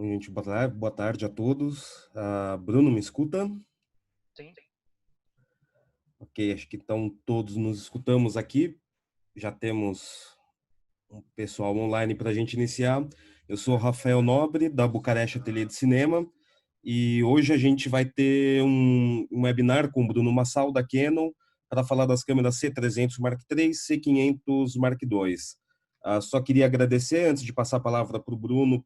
Bom, gente, boa tarde a todos. Bruno, me escuta? Sim, Ok, acho que então todos nos escutamos aqui. Já temos um pessoal online para a gente iniciar. Eu sou Rafael Nobre, da Bucareste Ateliê de Cinema, e hoje a gente vai ter um webinar com o Bruno Massal, da Canon, para falar das câmeras C300 Mark III, C500 Mark II. Só queria agradecer, antes de passar a palavra para o Bruno,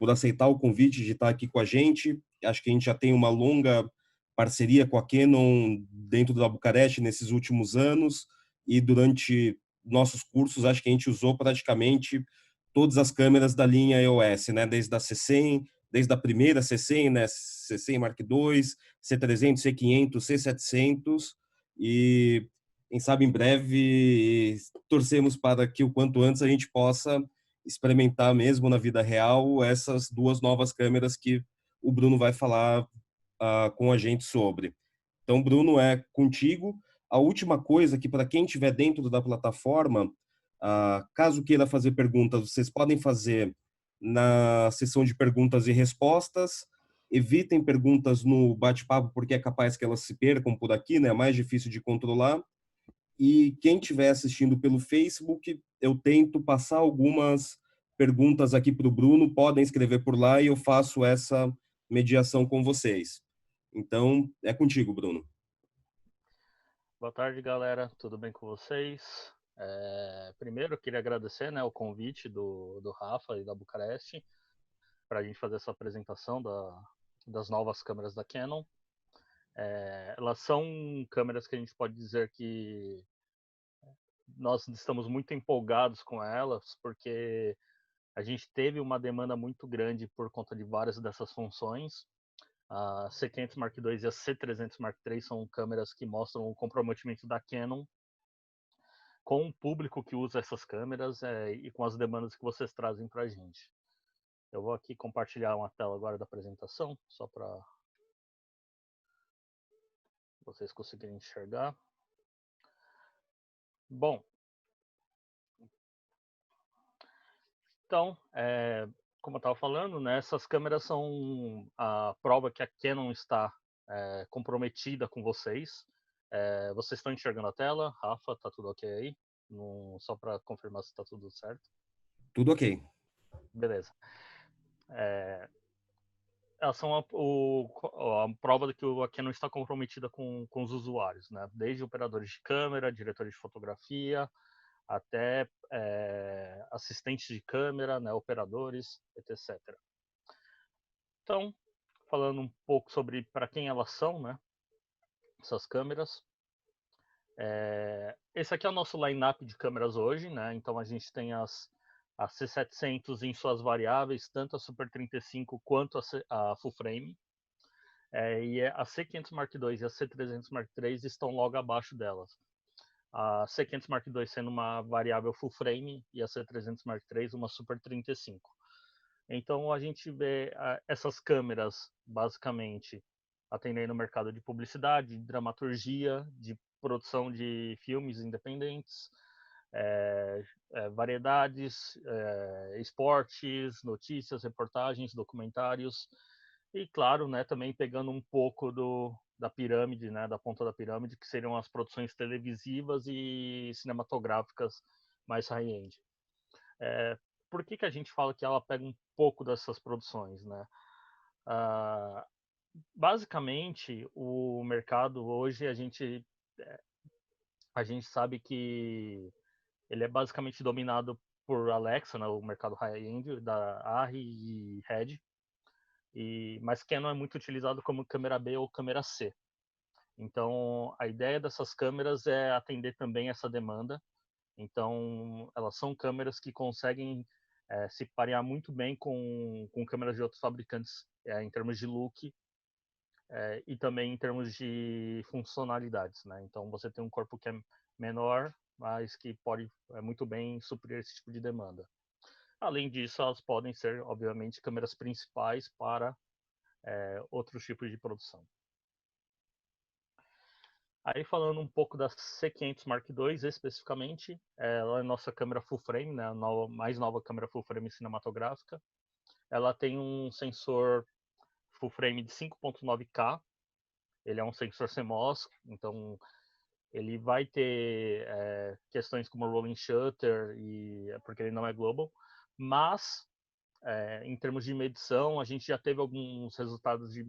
por aceitar o convite de estar aqui com a gente. Acho que a gente já tem uma longa parceria com a Canon dentro da Bucareste nesses últimos anos e durante nossos cursos acho que a gente usou praticamente todas as câmeras da linha EOS, né? Desde a C100, desde a primeira C100, né? C100 Mark II, C300, C500, C700 e quem sabe em breve torcemos para que o quanto antes a gente possa experimentar mesmo na vida real essas duas novas câmeras que o Bruno vai falar com a gente sobre. Então, Bruno, é contigo. A última coisa que para quem estiver dentro da plataforma, caso queira fazer perguntas, vocês podem fazer na sessão de perguntas e respostas. Evitem perguntas no bate-papo, porque é capaz que elas se percam por aqui, né? É mais difícil de controlar. E quem estiver assistindo pelo Facebook, eu tento passar algumas perguntas aqui para o Bruno, podem escrever por lá e eu faço essa mediação com vocês. Então, é contigo, Bruno. boa tarde, galera. Tudo bem com vocês? Primeiro, eu queria agradecer, né, o convite do Rafa e da Bucareste para a gente fazer essa apresentação das novas câmeras da Canon. Elas são câmeras que a gente pode dizer que nós estamos muito empolgados com elas, porque a gente teve uma demanda muito grande por conta de várias dessas funções. A C500 Mark II e a C300 Mark III são câmeras que mostram o comprometimento da Canon com o público que usa essas câmeras e com as demandas que vocês trazem para a gente. Eu vou aqui compartilhar uma tela agora da apresentação, só para vocês conseguirem enxergar. Bom, então, como eu estava falando, né, essas câmeras são a prova que a Canon está comprometida com vocês. Vocês estão enxergando a tela? Rafa, tá tudo ok aí? Só para confirmar se está tudo certo. Tudo ok. Beleza. Elas são a prova de que a Canon está comprometida com os usuários, né? Desde operadores de câmera, diretores de fotografia, até assistentes de câmera, né? Operadores, etc. Então, falando um pouco sobre para quem elas são, né? Essas câmeras. Esse aqui é o nosso line-up de câmeras hoje, né? Então a gente tem a C700 em suas variáveis, tanto a Super 35 quanto a Full Frame. E a C500 Mark II e a C300 Mark III estão logo abaixo delas. A C500 Mark II sendo uma variável full frame e a C300 Mark III uma Super 35. Então a gente vê essas câmeras basicamente atendendo o mercado de publicidade, de dramaturgia, de produção de filmes independentes, variedades, esportes, notícias, reportagens, documentários e claro, né, também pegando um pouco da pirâmide, né, da ponta da pirâmide, que seriam as produções televisivas e cinematográficas mais high-end. Por que a gente fala que ela pega um pouco dessas produções, né? Ah, basicamente, o mercado hoje a gente sabe que ele é basicamente dominado por Alexa, né, o mercado high-end da ARRI e RED, mas Canon é muito utilizado como câmera B ou câmera C. Então, a ideia dessas câmeras é atender também essa demanda. Então, elas são câmeras que conseguem se parear muito bem com câmeras de outros fabricantes em termos de look e também em termos de funcionalidades, né? Então, você tem um corpo que é menor, mas que pode muito bem suprir esse tipo de demanda. Além disso, elas podem ser, obviamente, câmeras principais para outros tipos de produção. Aí falando um pouco da C500 Mark II especificamente, ela é a nossa câmera full frame, né, a mais nova câmera full frame cinematográfica. ela tem um sensor full frame de 5.9K, ele é um sensor CMOS, então ele vai ter questões como rolling shutter, porque ele não é global, mas em termos de medição, a gente já teve alguns resultados de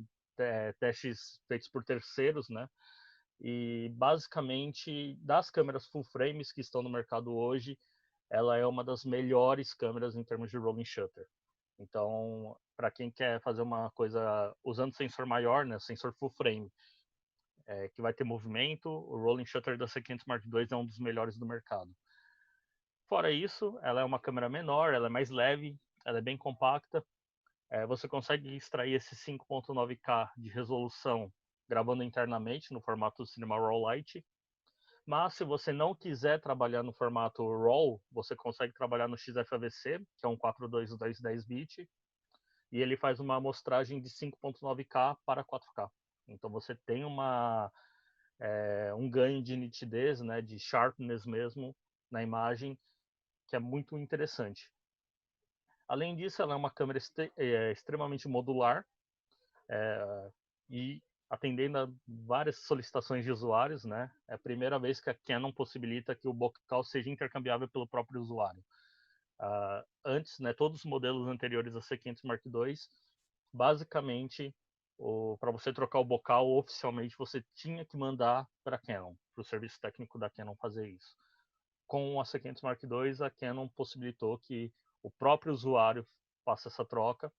testes feitos por terceiros, né? E basicamente, das câmeras full frames que estão no mercado hoje, ela é uma das melhores câmeras em termos de rolling shutter. Então, para quem quer fazer uma coisa usando sensor maior, né, sensor full frame, que vai ter movimento, o rolling shutter da C500 Mark II é um dos melhores do mercado. Fora isso, ela é uma câmera menor, ela é mais leve, ela é bem compacta. Você consegue extrair esse 5.9K de resolução gravando internamente no formato Cinema Raw Lite. Mas se você não quiser trabalhar no formato RAW, você consegue trabalhar no XFAVC, que é um 42210 bit, e ele faz uma amostragem de 5.9K para 4K. Então você tem um ganho de nitidez, né, de sharpness mesmo na imagem, que é muito interessante. Além disso, ela é uma câmera extremamente modular e atendendo a várias solicitações de usuários, né? É a primeira vez que a Canon possibilita que o bocal seja intercambiável pelo próprio usuário. Antes, né, todos os modelos anteriores a C500 Mark II, basicamente, para você trocar o bocal oficialmente, você tinha que mandar para a Canon, para o serviço técnico da Canon fazer isso. Com a C500 Mark II, a Canon possibilitou que o próprio usuário faça essa troca.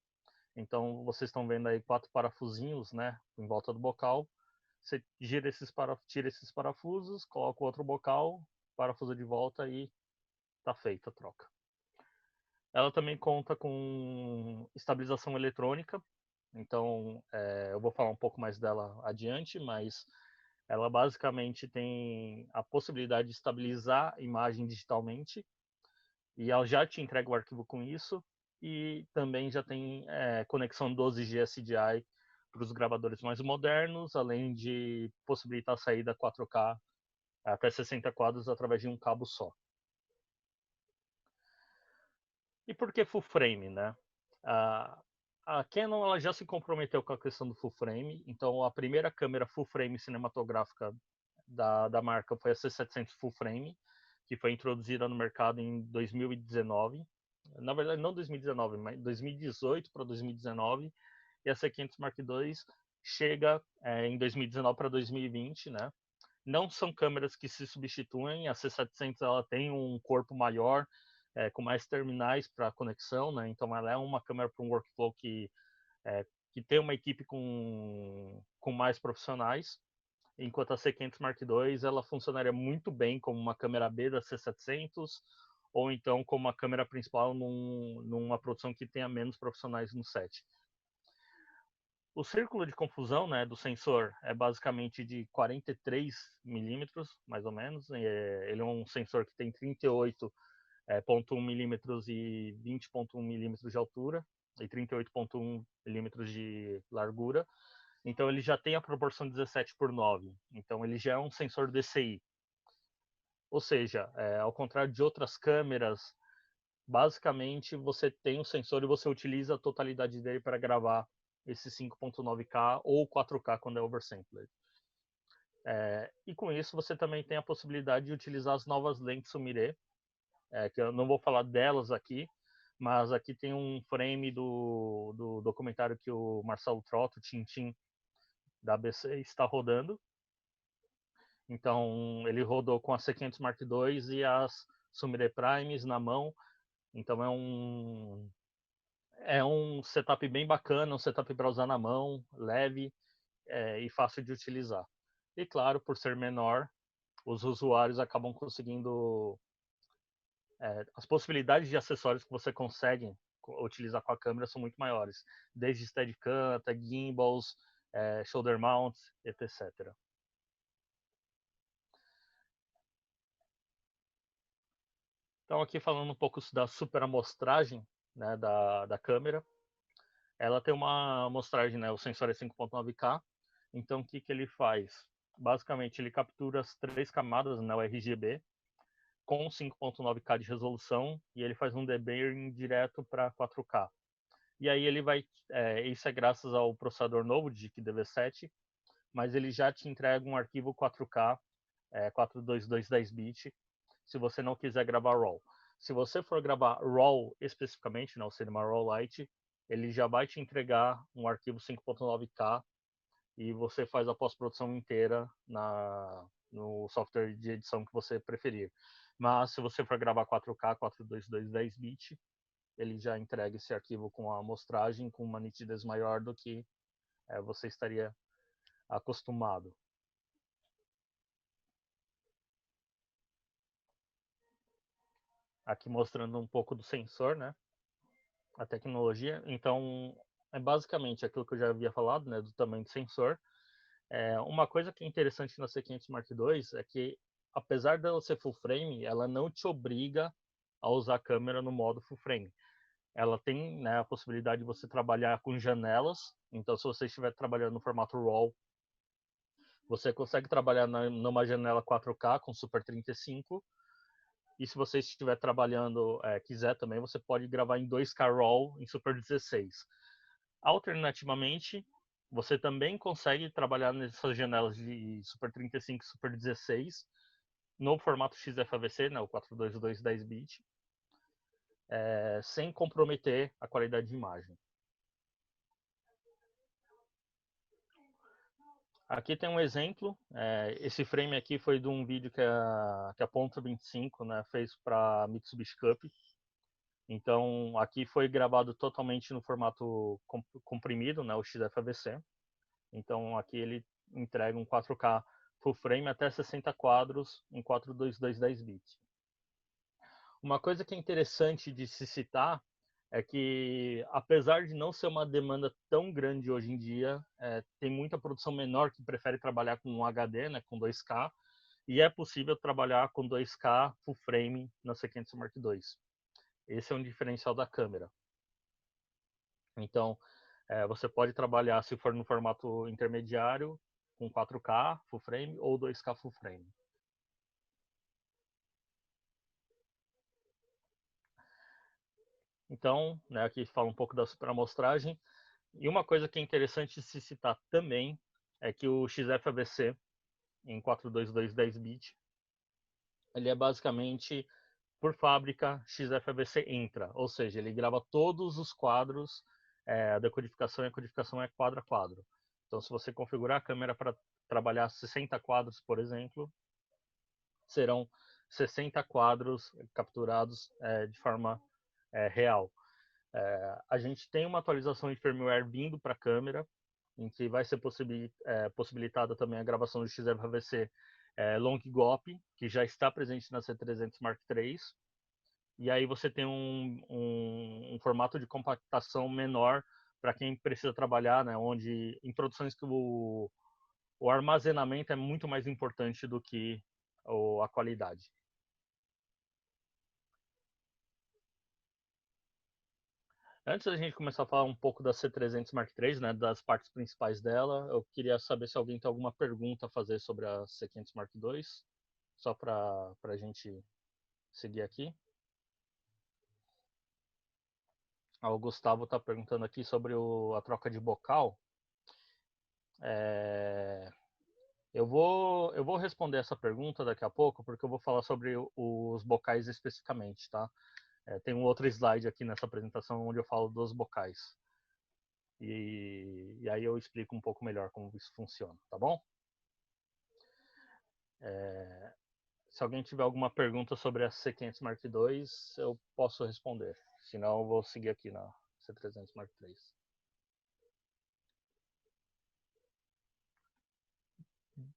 Então, vocês estão vendo aí 4 parafusinhos, né, em volta do bocal. Você tira esses parafusos, coloca o outro bocal, parafusa de volta e está feita a troca. Ela também conta com estabilização eletrônica, então eu vou falar um pouco mais dela adiante, mas ela basicamente tem a possibilidade de estabilizar a imagem digitalmente e ela já te entrega o arquivo com isso e também já tem conexão 12G SDI para os gravadores mais modernos, além de possibilitar a saída 4K até 60 quadros através de um cabo só. E por que full frame, né? A Canon ela já se comprometeu com a questão do full frame, então a primeira câmera full frame cinematográfica da marca foi a C700 Full Frame, que foi introduzida no mercado em 2019. Na verdade, não 2019, mas 2018 para 2019. E a C500 Mark II chega em 2019 para 2020, né? Não são câmeras que se substituem. A C700 ela tem um corpo maior, com mais terminais para conexão, né? Então ela é uma câmera para um workflow que tem uma equipe com mais profissionais, enquanto a C500 Mark II ela funcionaria muito bem como uma câmera B da C700 ou então como uma câmera principal numa produção que tenha menos profissionais no set. O círculo de confusão, né, do sensor é basicamente de 43 milímetros, mais ou menos. Ele é um sensor que tem 38,1 milímetros e 20,1 milímetros de altura e 38,1 milímetros de largura. Então ele já tem a proporção 17:9. Então ele já é um sensor DCI. Ou seja, ao contrário de outras câmeras, basicamente você tem um sensor e você utiliza a totalidade dele para gravar esse 5.9K ou 4K quando é oversampled. E com isso você também tem a possibilidade de utilizar as novas lentes Sumire, que eu não vou falar delas aqui, mas aqui tem um frame do documentário que o Marcelo Trotto, Tintin, da ABC, está rodando. Então ele rodou com a C500 Mark II e as Sumire Primes na mão. Então é um setup bem bacana, um setup para usar na mão, leve e fácil de utilizar. E claro, por ser menor, os usuários acabam conseguindo as possibilidades de acessórios que você consegue utilizar com a câmera são muito maiores, desde Steadicam até gimbals, shoulder mounts, etc. Então aqui falando um pouco da super amostragem, né, da câmera, ela tem uma amostragem, né, o sensor é 5.9K, então o que ele faz? Basicamente ele captura as 3 camadas, né, o RGB, com 5.9K de resolução e ele faz um deburring direto para 4K. E aí ele vai, isso é graças ao processador novo de DV7, mas ele já te entrega um arquivo 4K, 422 10-bit, se você não quiser gravar RAW. Se você for gravar RAW especificamente, né, o Cinema RAW Lite, ele já vai te entregar um arquivo 5.9K e você faz a pós-produção inteira no software de edição que você preferir. Mas se você for gravar 4K, 422 10-bit, ele já entrega esse arquivo com a amostragem com uma nitidez maior do que você estaria acostumado. Aqui mostrando um pouco do sensor, né? A tecnologia. Então, é basicamente aquilo que eu já havia falado, né? Do tamanho do sensor. Uma coisa que é interessante na C500 Mark II é que, apesar dela ser full frame, ela não te obriga a usar a câmera no modo full frame. Ela tem, né, a possibilidade de você trabalhar com janelas. Então, se você estiver trabalhando no formato RAW, você consegue trabalhar numa janela 4K com Super 35. E se você estiver trabalhando, quiser também, você pode gravar em 2K RAW em Super 16. Alternativamente, você também consegue trabalhar nessas janelas de Super 35 e Super 16 no formato XFAVC, né, o 422 10-bit, sem comprometer a qualidade de imagem. Aqui tem um exemplo. Esse frame aqui foi de um vídeo que a Ponta 25, né, fez para Mitsubishi Cup. Então, aqui foi gravado totalmente no formato comprimido, né, o XFAVC. Então, aqui ele entrega um 4K full frame até 60 quadros em 422 10-bit. Uma coisa que é interessante de se citar é que, apesar de não ser uma demanda tão grande hoje em dia, tem muita produção menor que prefere trabalhar com um HD, né, com 2K, e é possível trabalhar com 2K full frame na C500 Mark II. Esse é um diferencial da câmera. Então, você pode trabalhar, se for no formato intermediário, com 4K full frame ou 2K full frame. Então, né, aqui fala um pouco da superamostragem. E uma coisa que é interessante se citar também é que o XFAVC em 422 10-bit, ele é basicamente, por fábrica, XFAVC Intra, ou seja, ele grava todos os quadros, a decodificação e a codificação é quadro a quadro. Então, se você configurar a câmera para trabalhar 60 quadros, por exemplo, serão 60 quadros capturados de forma real. A gente tem uma atualização de firmware vindo para a câmera, em que vai ser possibilitada também a gravação de XFAVC Long GOP, que já está presente na C300 Mark III. E aí você tem um formato de compactação menor para quem precisa trabalhar, né, onde em produções que o armazenamento é muito mais importante do que a qualidade. Antes da gente começar a falar um pouco da C300 Mark III, né, das partes principais dela, eu queria saber se alguém tem alguma pergunta a fazer sobre a C500 Mark II, só para a gente seguir aqui. O Gustavo está perguntando aqui sobre a troca de bocal. Eu vou responder essa pergunta daqui a pouco, porque eu vou falar sobre os bocais especificamente, tá? Tem um outro slide aqui nessa apresentação onde eu falo dos bocais. E aí eu explico um pouco melhor como isso funciona, tá bom? Se alguém tiver alguma pergunta sobre a C500 Mark II, eu posso responder. Senão eu vou seguir aqui na C300 Mark III.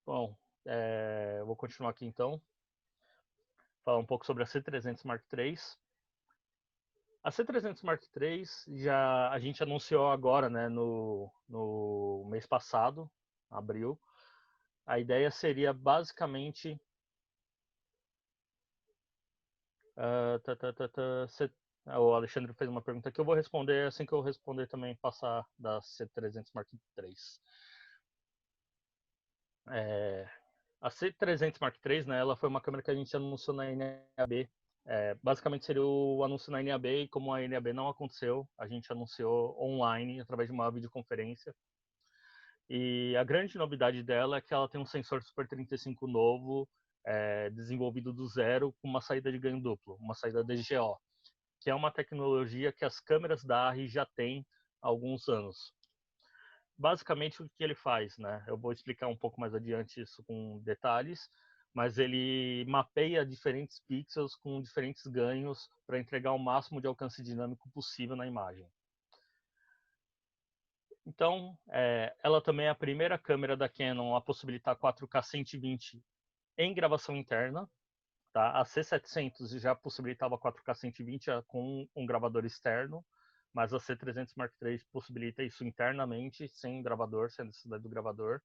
Bom, eu vou continuar aqui então. Falar um pouco sobre a C300 Mark III. A C300 Mark III a gente anunciou agora, né, no mês passado, abril. A ideia seria basicamente o Alexandre fez uma pergunta que eu vou responder assim que eu responder também passar da C300 Mark III. A C300 Mark III, né, ela foi uma câmera que a gente anunciou na NAB Basicamente seria o anúncio na NAB, e como a NAB não aconteceu, a gente anunciou online através de uma videoconferência. E a grande novidade dela é que ela tem um sensor Super 35 novo, desenvolvido do zero, com uma saída de ganho duplo, uma saída DGO, que é uma tecnologia que as câmeras da ARRI já têm há alguns anos. Basicamente, o que ele faz, né? Eu vou explicar um pouco mais adiante isso com detalhes, mas ele mapeia diferentes pixels com diferentes ganhos para entregar o máximo de alcance dinâmico possível na imagem. Então, ela também é a primeira câmera da Canon a possibilitar 4K 120 em gravação interna. Tá? A C700 já possibilitava 4K 120 com um gravador externo, mas a C300 Mark III possibilita isso internamente, sem gravador, sem a necessidade do gravador.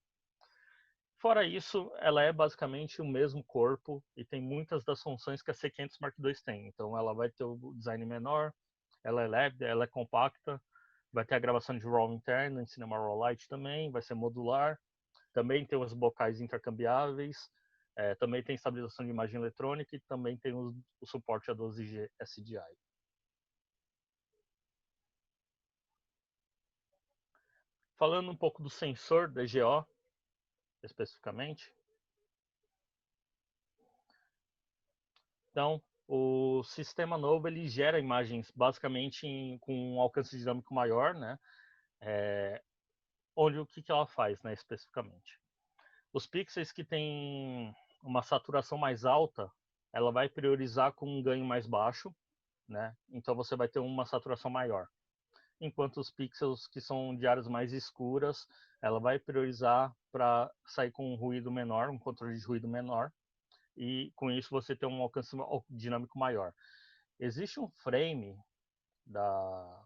Fora isso, ela é basicamente o mesmo corpo e tem muitas das funções que a C500 Mark II tem. Então ela vai ter o design menor, ela é leve, ela é compacta, vai ter a gravação de RAW interna em Cinema Raw Lite também, vai ser modular, também tem os bocais intercambiáveis, também tem estabilização de imagem eletrônica e também tem o suporte a 12G SDI. Falando um pouco do sensor DGO, especificamente. Então, o sistema novo ele gera imagens basicamente com um alcance dinâmico maior, né? Onde o que ela faz, né, especificamente? Os pixels que têm uma saturação mais alta, ela vai priorizar com um ganho mais baixo, né? Então você vai ter uma saturação maior. Enquanto os pixels que são de áreas mais escuras, ela vai priorizar para sair com um ruído menor, um controle de ruído menor, e com isso você tem um alcance dinâmico maior. Existe um frame da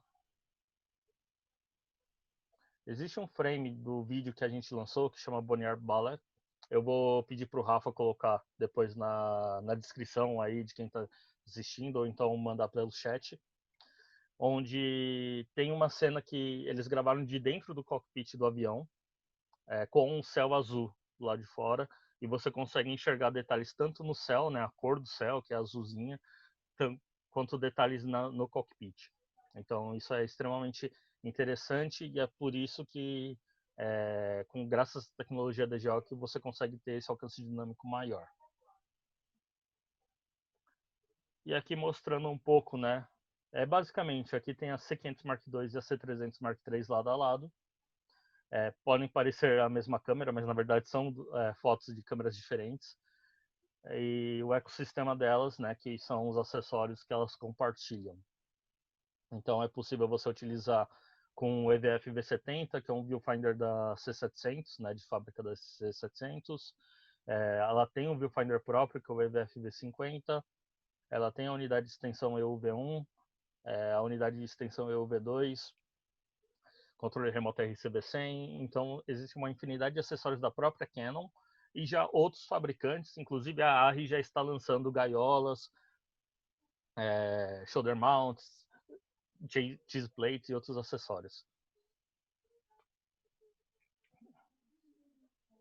Existe um frame do vídeo que a gente lançou que chama Bonnier Ballet. Eu vou pedir para o Rafa colocar depois na descrição aí de quem está assistindo, ou então mandar pelo chat, onde tem uma cena que eles gravaram de dentro do cockpit do avião, com um céu azul lá de fora, e você consegue enxergar detalhes tanto no céu, né, a cor do céu, que é azulzinha, quanto detalhes no cockpit. Então isso é extremamente interessante e é por isso que, graças à tecnologia da DGO, que você consegue ter esse alcance dinâmico maior. E aqui mostrando um pouco, né? Basicamente, aqui tem a C500 Mark II e a C300 Mark III lado a lado. Podem parecer a mesma câmera, mas na verdade são fotos de câmeras diferentes. E o ecossistema delas, né, que são os acessórios que elas compartilham. Então é possível você utilizar com o EVF V70, que é um viewfinder da C700, né, de fábrica da C700. Ela tem um viewfinder próprio, que é o EVF V50. Ela tem a unidade de extensão EUV1, a unidade de extensão EUV2, controle remoto RCB100. Então existe uma infinidade de acessórios da própria Canon e já outros fabricantes, inclusive a ARRI já está lançando gaiolas, shoulder mounts, cheese plates e outros acessórios.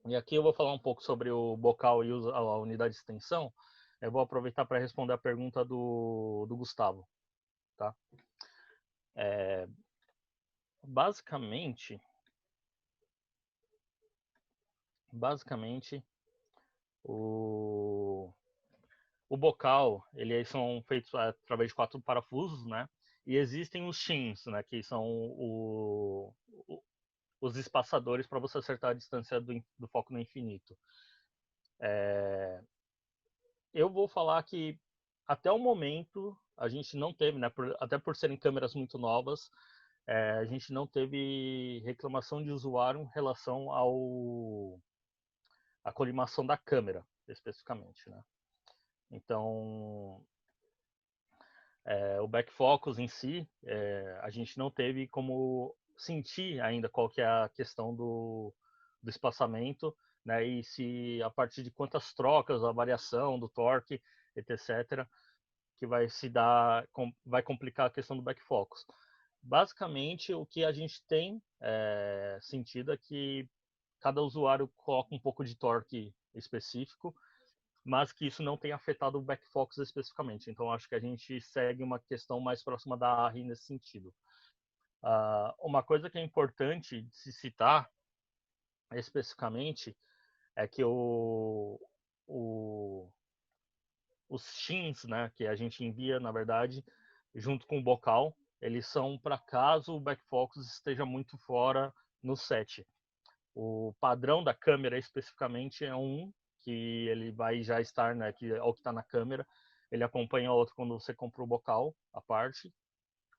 E aqui eu vou falar um pouco sobre o bocal e a unidade de extensão. Eu vou aproveitar para responder a pergunta do Gustavo. Tá? Basicamente, o bocal, eles são feitos através de 4 parafusos, né? E existem os shins, né? Que são os espaçadores para você acertar a distância do foco no infinito. Eu vou falar que até o momento a gente não teve, né? Até por serem câmeras muito novas, a gente não teve reclamação de usuário em relação à colimação da câmera, especificamente, né? Então, o back focus em si, a gente não teve como sentir ainda qual que é a questão do espaçamento, né? E se a partir de quantas trocas, a variação do torque, etc., que vai se dar, vai complicar a questão do back focus. Basicamente, o que a gente tem sentido é que cada usuário coloca um pouco de torque específico mas que isso não tem afetado o backfocus especificamente. Então, acho que a gente segue uma questão mais próxima da ARRI nesse sentido. Uma coisa que é importante de se citar especificamente é que os shins, né, que a gente envia, na verdade, junto com o bocal, eles são para caso o backfocus esteja muito fora no set. O padrão da câmera especificamente é um que ele vai já estar, né, que é o que está na câmera. Ele acompanha o outro quando você compra o bocal, a parte.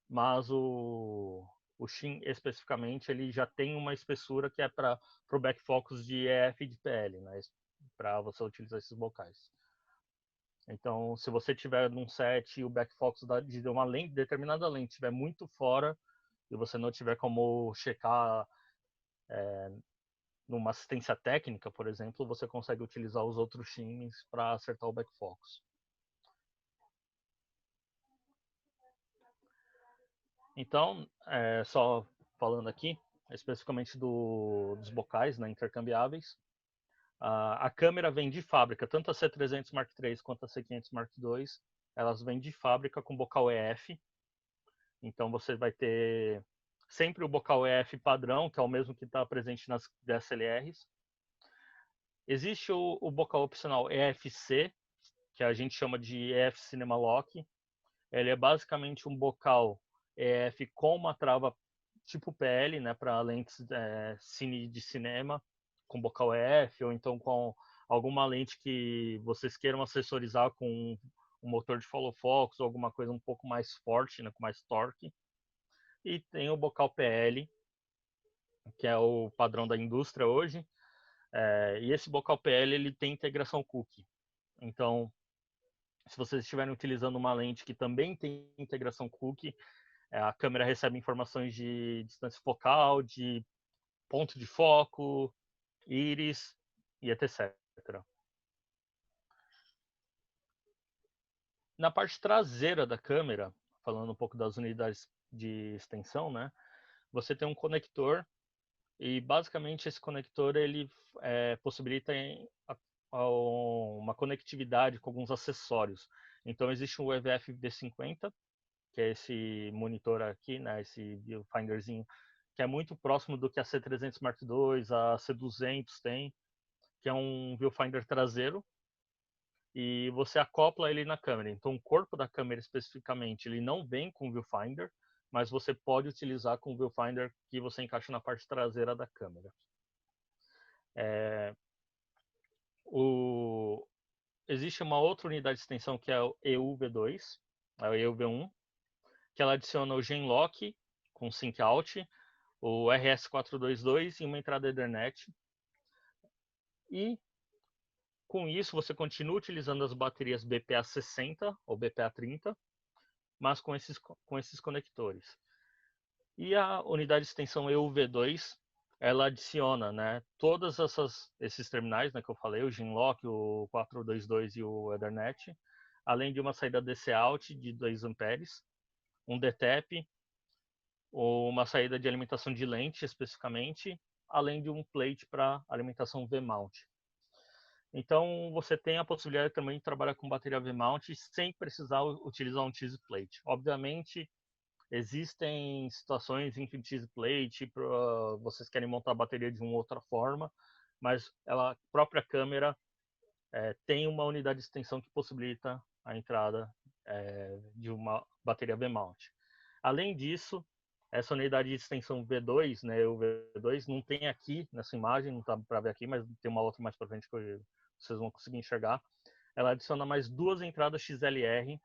Mas o Shin especificamente ele já tem uma espessura que é para o backfocus de EF e de PL, né, para você utilizar esses bocais. Então, se você tiver num set e o backfocus de uma lente, determinada lente estiver muito fora e você não tiver como checar numa assistência técnica, por exemplo, você consegue utilizar os outros shims para acertar o backfocus. Então, só falando aqui, especificamente dos bocais, né, intercambiáveis, a câmera vem de fábrica, tanto a C300 Mark III quanto a C500 Mark II, elas vêm de fábrica com bocal EF. Então você vai ter sempre o bocal EF padrão, que é o mesmo que está presente nas DSLRs. Existe o bocal opcional EFC, que a gente chama de EF Cinema Lock. Ele é basicamente um bocal EF com uma trava tipo PL, né, para lentes cine de cinema, com bocal EF, ou então com alguma lente que vocês queiram acessorizar com um motor de follow focus ou alguma coisa um pouco mais forte, né, com mais torque. E tem o bocal PL, que é o padrão da indústria hoje. E esse bocal PL ele tem integração cookie. Então, se vocês estiverem utilizando uma lente que também tem integração cookie, a câmera recebe informações de distância focal, de ponto de foco, íris e etc. Na parte traseira da câmera, falando um pouco das unidades de extensão, né, você tem um conector e basicamente esse conector ele possibilita uma conectividade com alguns acessórios. Então existe o EVF V50, que é esse monitor aqui, né, esse viewfinderzinho, que é muito próximo do que a C300 Mark II, a C200 tem, que é um viewfinder traseiro, e você acopla ele na câmera. Então o corpo da câmera especificamente, ele não vem com viewfinder, mas você pode utilizar com o viewfinder que você encaixa na parte traseira da câmera. Existe uma outra unidade de extensão que é o EUV2, é o EUV1, que ela adiciona o Genlock com Sync Out, o RS422 e uma entrada Ethernet. E com isso você continua utilizando as baterias BPA60 ou BPA30, mas com esses conectores. E a unidade de extensão EUV2, ela adiciona, né, todos esses terminais, né, que eu falei, o Genlock, o 422 e o Ethernet, além de uma saída DC out de 2 amperes, um DTAP, ou uma saída de alimentação de lente especificamente, além de um plate para alimentação V-mount. Então você tem a possibilidade também de trabalhar com bateria V-mount sem precisar utilizar um tease plate. Obviamente existem situações em que o tease plate vocês querem montar a bateria de uma outra forma, mas a própria câmera tem uma unidade de extensão que possibilita a entrada de uma bateria V-mount. Além disso, essa unidade de extensão V2, né, o V2 não tem aqui nessa imagem, não está para ver aqui, mas tem uma outra mais para frente que vocês vão conseguir enxergar. Ela adiciona mais 2 entradas XLR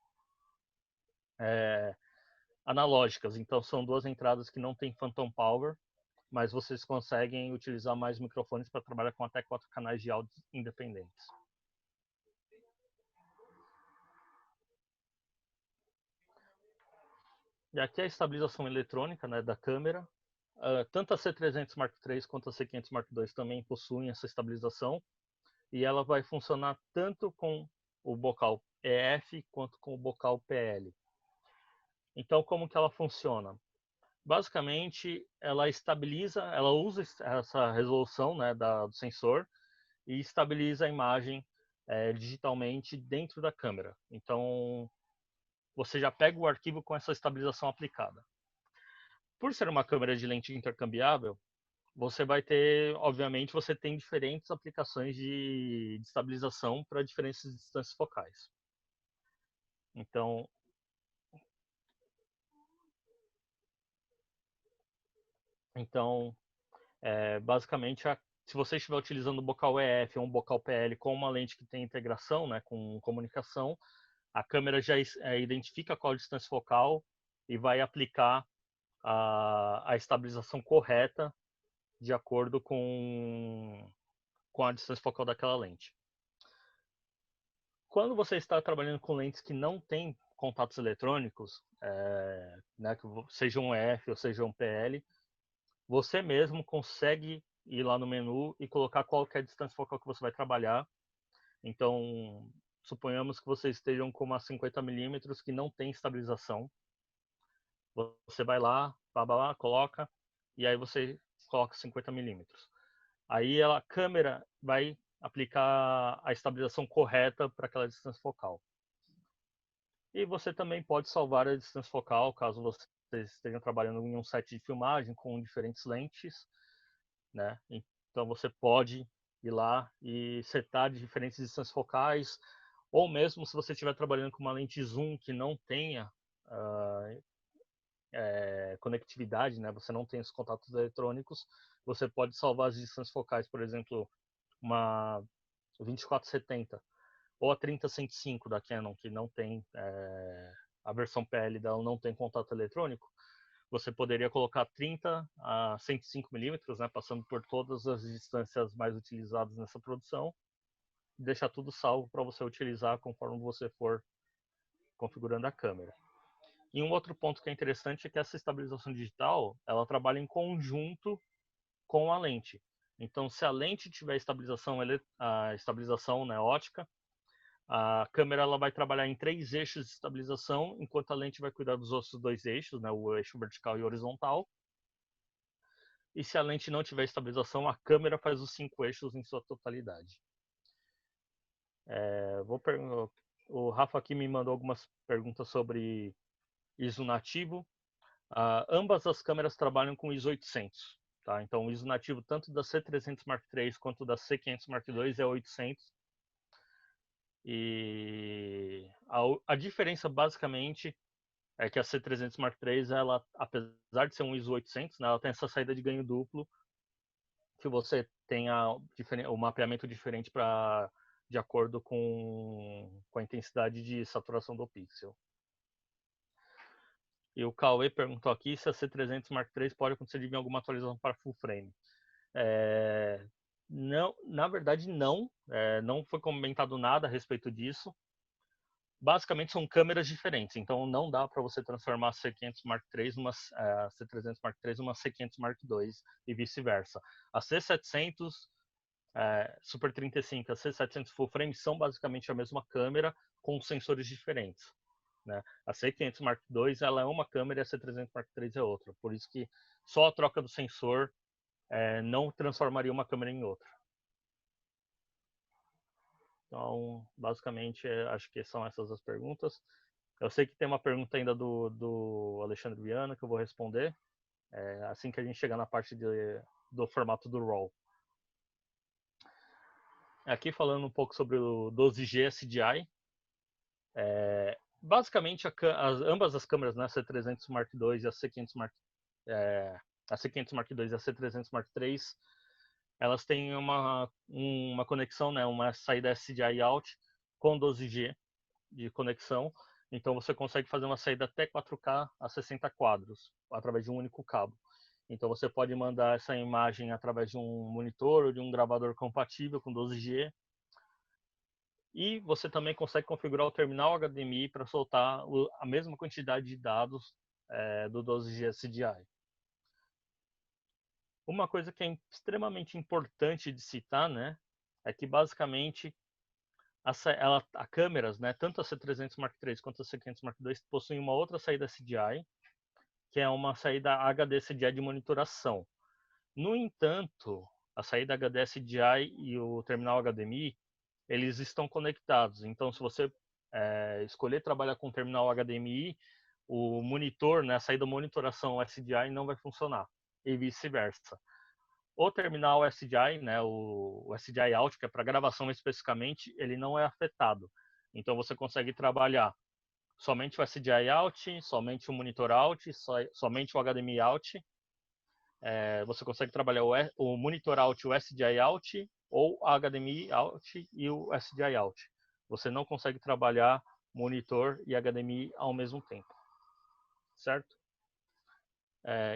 analógicas, então são 2 entradas que não tem phantom power, mas vocês conseguem utilizar mais microfones para trabalhar com até 4 canais de áudio independentes. E aqui a estabilização eletrônica, né, da câmera. Tanto a C300 Mark III quanto a C500 Mark II também possuem essa estabilização. E ela vai funcionar tanto com o bocal EF quanto com o bocal PL. Então, como que ela funciona? Basicamente, ela estabiliza, ela usa essa resolução, né, do sensor e estabiliza a imagem digitalmente dentro da câmera. Então, você já pega o arquivo com essa estabilização aplicada. Por ser uma câmera de lente intercambiável, você vai ter, obviamente, você tem diferentes aplicações de estabilização para diferentes distâncias focais. Então, basicamente, se você estiver utilizando um bocal EF ou um bocal PL com uma lente que tem integração, né, com comunicação, a câmera já identifica qual a distância focal e vai aplicar a estabilização correta de acordo com a distância focal daquela lente. Quando você está trabalhando com lentes que não têm contatos eletrônicos, né, que seja um EF ou seja um PL, você mesmo consegue ir lá no menu e colocar qual que é a distância focal que você vai trabalhar. Então, suponhamos que vocês estejam com uma 50 milímetros que não tem estabilização. Você vai lá, coloca, e aí você coloca 50 milímetros. Aí a câmera vai aplicar a estabilização correta para aquela distância focal. E você também pode salvar a distância focal, caso você esteja trabalhando em um set de filmagem com diferentes lentes, né? Então você pode ir lá e setar de diferentes distâncias focais, ou mesmo se você estiver trabalhando com uma lente zoom que não tenha conectividade, né? Você não tem os contatos eletrônicos, você pode salvar as distâncias focais, por exemplo, uma 2470 ou a 30-105 da Canon, que não tem a versão PL dela não tem contato eletrônico. Você poderia colocar 30 a 105 milímetros, né, passando por todas as distâncias mais utilizadas nessa produção, e deixar tudo salvo para você utilizar conforme você for configurando a câmera. E um outro ponto que é interessante é que essa estabilização digital, ela trabalha em conjunto com a lente. Então, se a lente tiver a estabilização, né, ótica, a câmera ela vai trabalhar em 3 eixos de estabilização, enquanto a lente vai cuidar dos outros 2 eixos, né, o eixo vertical e horizontal. E se a lente não tiver estabilização, a câmera faz os 5 eixos em sua totalidade. O Rafa aqui me mandou algumas perguntas sobre ISO nativo. Ambas as câmeras trabalham com ISO 800. Tá? Então, o ISO nativo tanto da C300 Mark III quanto da C500 Mark II é 800. E a diferença, basicamente, é que a C300 Mark III, ela, apesar de ser um ISO 800, né, ela tem essa saída de ganho duplo, que você tenha o mapeamento diferente de acordo com a intensidade de saturação do pixel. E o Cauê perguntou aqui se a C300 Mark III pode acontecer de vir alguma atualização para full frame. Não, na verdade não, não foi comentado nada a respeito disso. Basicamente são câmeras diferentes, então não dá para você transformar a C500 Mark III numa C300 Mark III numa C500 Mark II e vice-versa. A C700 Super 35 e a C700 Full Frame são basicamente a mesma câmera com sensores diferentes. Né? A C500 Mark II ela é uma câmera e a C300 Mark III é outra, por isso que só a troca do sensor não transformaria uma câmera em outra. Então, basicamente, acho que são essas as perguntas. Eu sei que tem uma pergunta ainda do Alexandre Viana que eu vou responder assim que a gente chegar na parte do formato do RAW. Aqui falando um pouco sobre o 12G SDI. Basicamente, ambas as câmeras, né, a C300 Mark II e a C500 Mark II e a C300 Mark III, elas têm uma conexão, né, uma saída SDI out com 12G de conexão. Então você consegue fazer uma saída até 4K a 60 quadros através de um único cabo. Então você pode mandar essa imagem através de um monitor ou de um gravador compatível com 12G. E você também consegue configurar o terminal HDMI para soltar a mesma quantidade de dados do 12G SDI. Uma coisa que é extremamente importante de citar, né, é que basicamente a câmeras, né, tanto a C300 Mark III quanto a C500 Mark II possuem uma outra saída SDI, que é uma saída HD SDI de monitoração. No entanto, a saída HD SDI e o terminal HDMI, eles estão conectados. Então, se você escolher trabalhar com terminal HDMI, o monitor, né, a saída monitoração SDI não vai funcionar, e vice-versa. O terminal SDI, né, o SDI out, que é para gravação especificamente, ele não é afetado. Então, você consegue trabalhar somente o SDI out, somente o monitor out, somente o HDMI out. Você consegue trabalhar o monitor out, o SDI out, ou o HDMI out e o SDI out. Você não consegue trabalhar monitor e HDMI ao mesmo tempo, certo?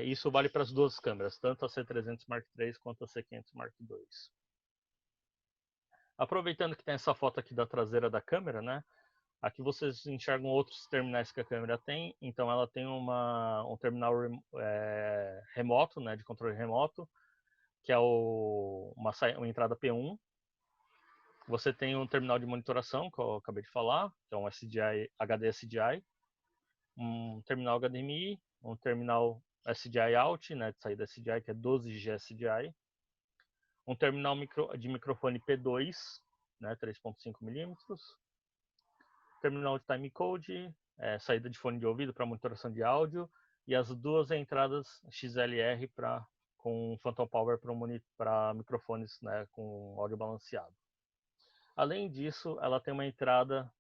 Isso vale para as duas câmeras, tanto a C300 Mark III quanto a C500 Mark II. Aproveitando que tem essa foto aqui da traseira da câmera, né? Aqui vocês enxergam outros terminais que a câmera tem. Então ela tem um terminal remoto, né, de controle remoto, que é uma entrada P1. Você tem um terminal de monitoração, que eu acabei de falar, que é um SDI, HD SDI, um terminal HDMI, um terminal SDI out, né, de saída SDI, que é 12G SDI, um terminal de microfone P2, né, 3.5 mm, terminal de timecode, saída de fone de ouvido para monitoração de áudio, e as duas entradas XLR com Phantom Power para microfones, né, com áudio balanceado. Além disso, ela tem uma entrada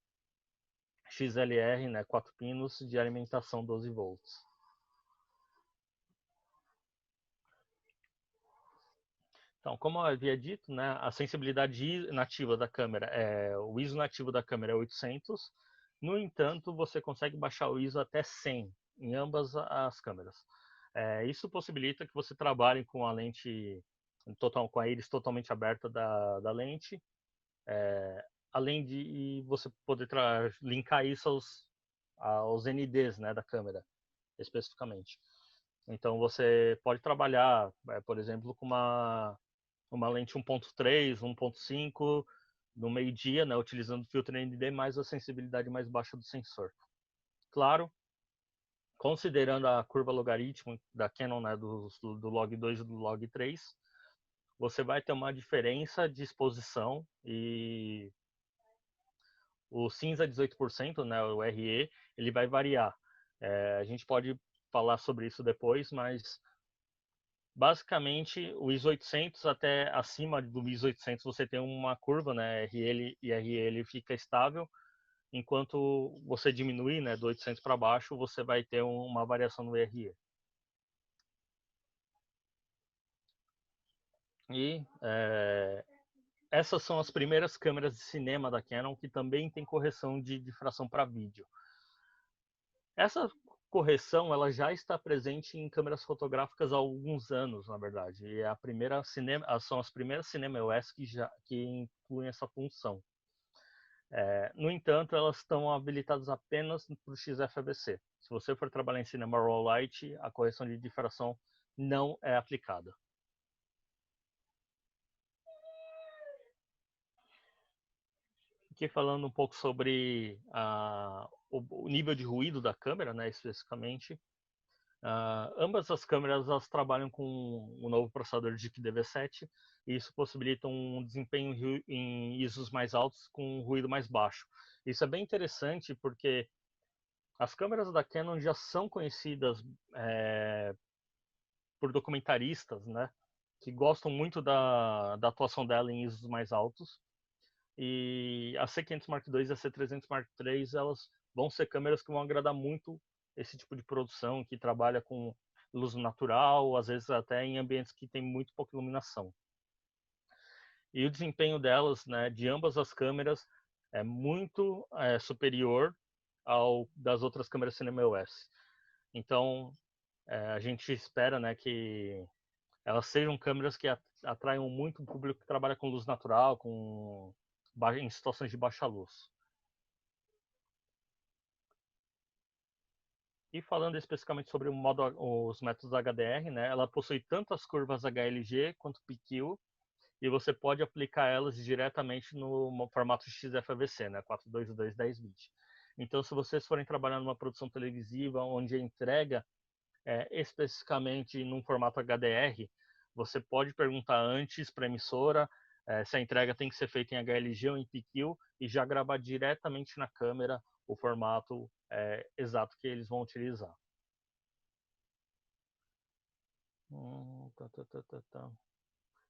XLR, né, 4 pinos de alimentação 12 volts. Então, como eu havia dito, né, a sensibilidade nativa da câmera, o ISO nativo da câmera é 800. No entanto, você consegue baixar o ISO até 100 em ambas as câmeras. Isso possibilita que você trabalhe com a lente com a íris totalmente aberta da lente, além de você poder linkar isso aos NDs, né, da câmera, especificamente. Então, você pode trabalhar, por exemplo, com uma lente 1.3, 1.5 no meio-dia, né, utilizando o filtro ND mais a sensibilidade mais baixa do sensor. Claro, considerando a curva logaritmo da Canon, né, do log 2 e do log 3, você vai ter uma diferença de exposição e o cinza 18%, né, o RE, ele vai variar. A gente pode falar sobre isso depois, mas basicamente o ISO 800 até acima do ISO 800 você tem uma curva, né, RL e RL fica estável, enquanto você diminuir, né, do 800 para baixo, você vai ter uma variação no RE. E essas são as primeiras câmeras de cinema da Canon que também tem correção de difração para vídeo. Essa correção ela já está presente em câmeras fotográficas há alguns anos, na verdade. E são as primeiras Cinema EOS que incluem essa função. No entanto, elas estão habilitadas apenas para o XFABC. Se você for trabalhar em Cinema Raw Light, a correção de difração não é aplicada. Aqui falando um pouco sobre o nível de ruído da câmera, né, especificamente. Ambas as câmeras elas trabalham com o novo processador DIC DV7 e isso possibilita um desempenho em ISOs mais altos com um ruído mais baixo. Isso é bem interessante porque as câmeras da Canon já são conhecidas por documentaristas, né, que gostam muito da atuação dela em ISOs mais altos. E a C500 Mark II e a C300 Mark III elas vão ser câmeras que vão agradar muito esse tipo de produção que trabalha com luz natural, às vezes até em ambientes que tem muito pouca iluminação. E o desempenho delas, né, de ambas as câmeras, é muito superior ao das outras câmeras Cinema EOS. Então, a gente espera, né, que elas sejam câmeras que atraiam muito o público que trabalha com luz natural, em situações de baixa luz. E falando especificamente sobre os métodos HDR, né, ela possui tanto as curvas HLG quanto PQ, e você pode aplicar elas diretamente no formato XFAVC, né, 4221020. Então, se vocês forem trabalhar numa produção televisiva onde a entrega é especificamente num formato HDR, você pode perguntar antes para a emissora se a entrega tem que ser feita em HLG ou em PQ e já gravar diretamente na câmera o formato exato que eles vão utilizar.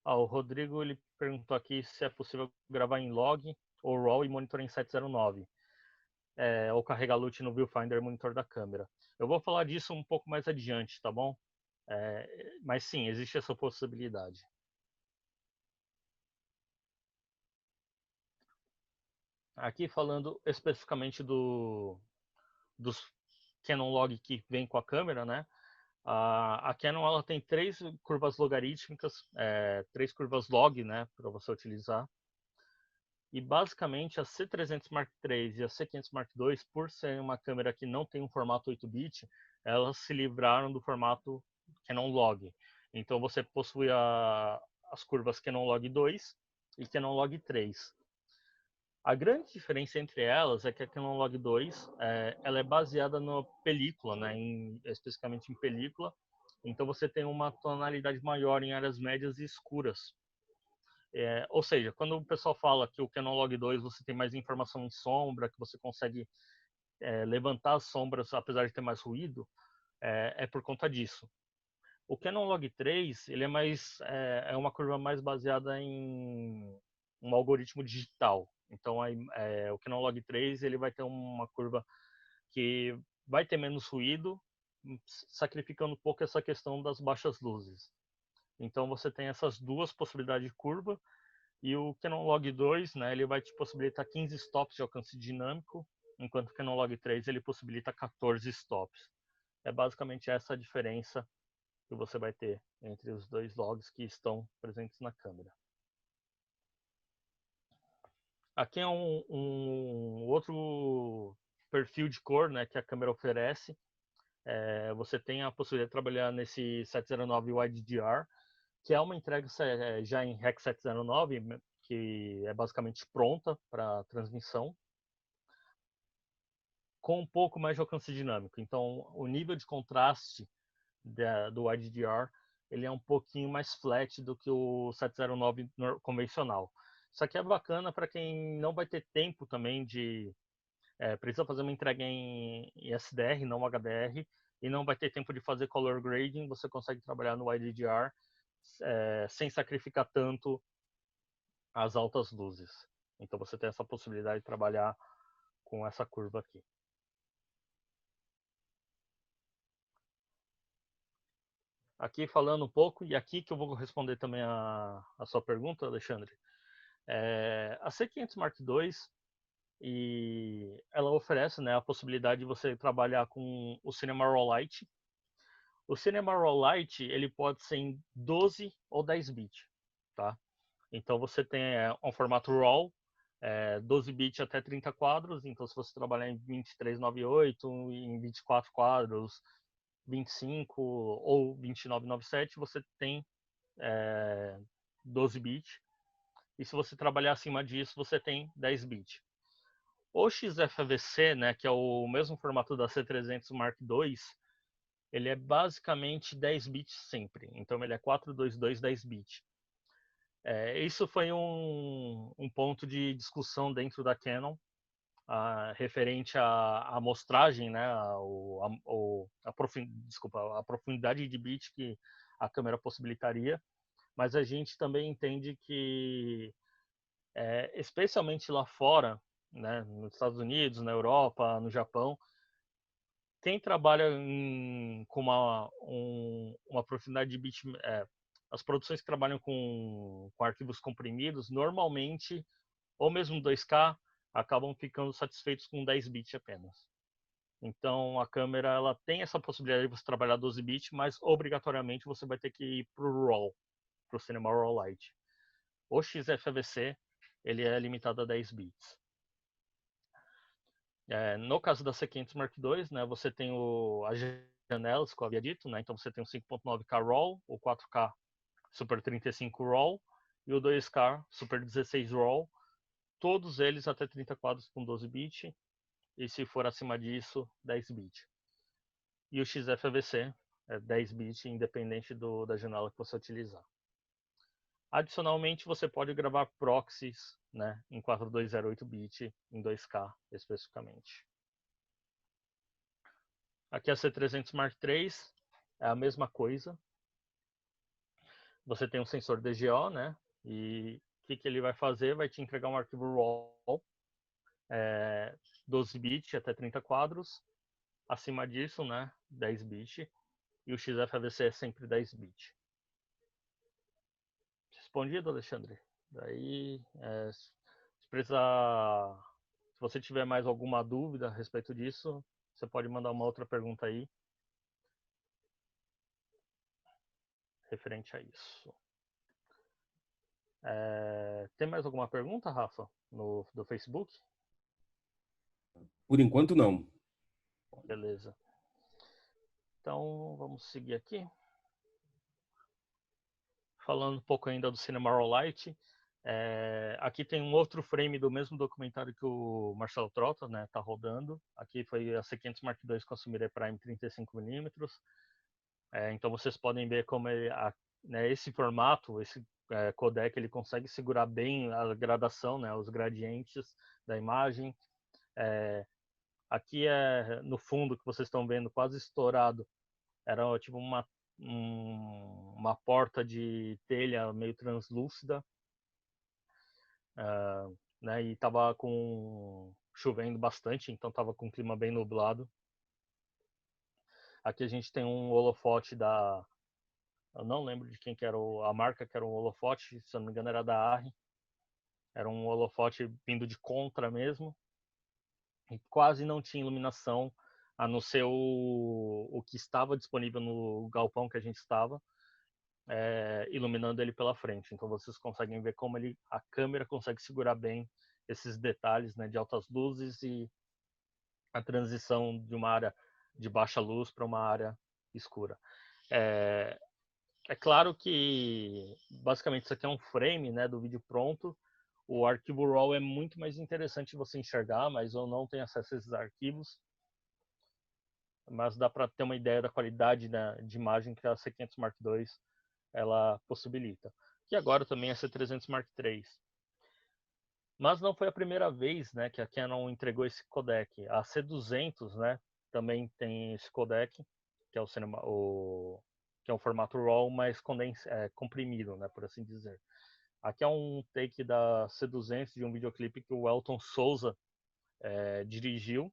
O Rodrigo ele perguntou aqui se é possível gravar em log ou RAW e monitorar em 709. Ou carregar LUT no viewfinder monitor da câmera. Eu vou falar disso um pouco mais adiante, tá bom? Mas sim, existe essa possibilidade. Aqui falando especificamente dos Canon Log que vem com a câmera, né? A Canon ela tem 3 curvas logarítmicas, 3 curvas log, né, para você utilizar. E basicamente a C300 Mark III e a C500 Mark II, por ser uma câmera que não tem um formato 8-bit, elas se livraram do formato Canon Log. Então você possui as curvas Canon Log 2 e Canon Log 3. A grande diferença entre elas é que a Canon Log 2 ela é baseada na película, né, especificamente em película. Então você tem uma tonalidade maior em áreas médias e escuras. Ou seja, quando o pessoal fala que o Canon Log 2 você tem mais informação em sombra, que você consegue levantar as sombras apesar de ter mais ruído, é por conta disso. O Canon Log 3 ele é uma curva mais baseada em um algoritmo digital. Então o Canon Log 3 ele vai ter uma curva que vai ter menos ruído, sacrificando um pouco essa questão das baixas luzes. Então você tem essas duas possibilidades de curva. E o Canon Log 2, né, ele vai te possibilitar 15 stops de alcance dinâmico, enquanto o Canon Log 3 ele possibilita 14 stops. É basicamente essa a diferença que você vai ter entre os dois logs que estão presentes na câmera. Aqui é um outro perfil de cor, né, que a câmera oferece. Você tem a possibilidade de trabalhar nesse 709 WideDR, que é uma entrega já em Rec 709, que é basicamente pronta para transmissão, com um pouco mais de alcance dinâmico. Então, o nível de contraste do WideDR ele é um pouquinho mais flat do que o 709 convencional. Isso aqui é bacana para quem não vai ter tempo também precisa fazer uma entrega em SDR, não HDR, e não vai ter tempo de fazer color grading, você consegue trabalhar no WideDR sem sacrificar tanto as altas luzes. Então você tem essa possibilidade de trabalhar com essa curva aqui. Aqui falando um pouco, e aqui que eu vou responder também a sua pergunta, Alexandre. A C500 Mark II, e ela oferece, né, a possibilidade de você trabalhar com o Cinema Raw Lite. O Cinema Raw Lite ele pode ser em 12 ou 10 bits, tá? Então você tem um formato RAW, 12 bits até 30 quadros, então se você trabalhar em 2398, em 24 quadros, 25 ou 2997, você tem 12 bits. E se você trabalhar acima disso, você tem 10 bits. O XFVC, né, que é o mesmo formato da C300 Mark II, ele é basicamente 10 bits sempre. Então ele é 422 10 bits. Isso foi um ponto de discussão dentro da Canon, referente à amostragem, né, a profundidade de bit que a câmera possibilitaria, mas a gente também entende que, especialmente lá fora, né, nos Estados Unidos, na Europa, no Japão, quem trabalha com uma profundidade de bit, as produções que trabalham com arquivos comprimidos, normalmente, ou mesmo 2K, acabam ficando satisfeitos com 10 bits apenas. Então, a câmera ela tem essa possibilidade de você trabalhar 12 bits, mas obrigatoriamente você vai ter que ir para o RAW, para o Cinema Raw Lite. O XFVC ele é limitado a 10 bits. No caso da C500 Mark II, né, você tem as janelas, que eu havia dito, né, então você tem o 5.9K RAW, o 4K Super 35 RAW e o 2K Super 16 RAW, todos eles até 30 quadros com 12 bits, e se for acima disso, 10 bits. E o XFVC é 10 bits, independente da janela que você utilizar. Adicionalmente, você pode gravar proxies, né, em 4208 bit, em 2K especificamente. Aqui a C300 Mark III é a mesma coisa. Você tem um sensor DGO, né? E o que ele vai fazer? Vai te entregar um arquivo RAW, 12 bits até 30 quadros. Acima disso, né, 10 bits. E o XFAVC é sempre 10 bits. Respondido, Alexandre? Daí, se precisar, se você tiver mais alguma dúvida a respeito disso, você pode mandar uma outra pergunta aí referente a isso. Tem mais alguma pergunta, Rafa, do Facebook? Por enquanto, não. Beleza. Então, vamos seguir aqui. Falando um pouco ainda do Cinema Raw Lite, aqui tem um outro frame do mesmo documentário que o Marcelo Trota, né, tá rodando. Aqui foi a C500 Mark II com a Sumire Prime 35mm. Então vocês podem ver como né, esse formato, esse codec, ele consegue segurar bem a gradação, né, os gradientes da imagem. Aqui no fundo que vocês estão vendo quase estourado, era tipo uma porta de telha meio translúcida, né, e tava chovendo bastante, então tava com um clima bem nublado. Aqui a gente tem um holofote eu não lembro de quem que era a marca que era um holofote, se eu não me engano era da Arri. Era um holofote vindo de contra mesmo, e quase não tinha iluminação, a não ser o que estava disponível no galpão que a gente estava, iluminando ele pela frente. Então vocês conseguem ver como a câmera consegue segurar bem esses detalhes, né, de altas luzes e a transição de uma área de baixa luz para uma área escura. É claro que basicamente isso aqui é um frame, né, do vídeo pronto. O arquivo RAW é muito mais interessante você enxergar, mas eu não tenho acesso a esses arquivos. Mas dá para ter uma ideia da qualidade, né, de imagem que a C500 Mark II ela possibilita. E agora também a C300 Mark III. Mas não foi a primeira vez, né, que a Canon entregou esse codec. A C200, né, também tem esse codec, que é que é um formato RAW, mas comprimido, né, por assim dizer. Aqui é um take da C200 de um videoclipe que o Elton Souza dirigiu.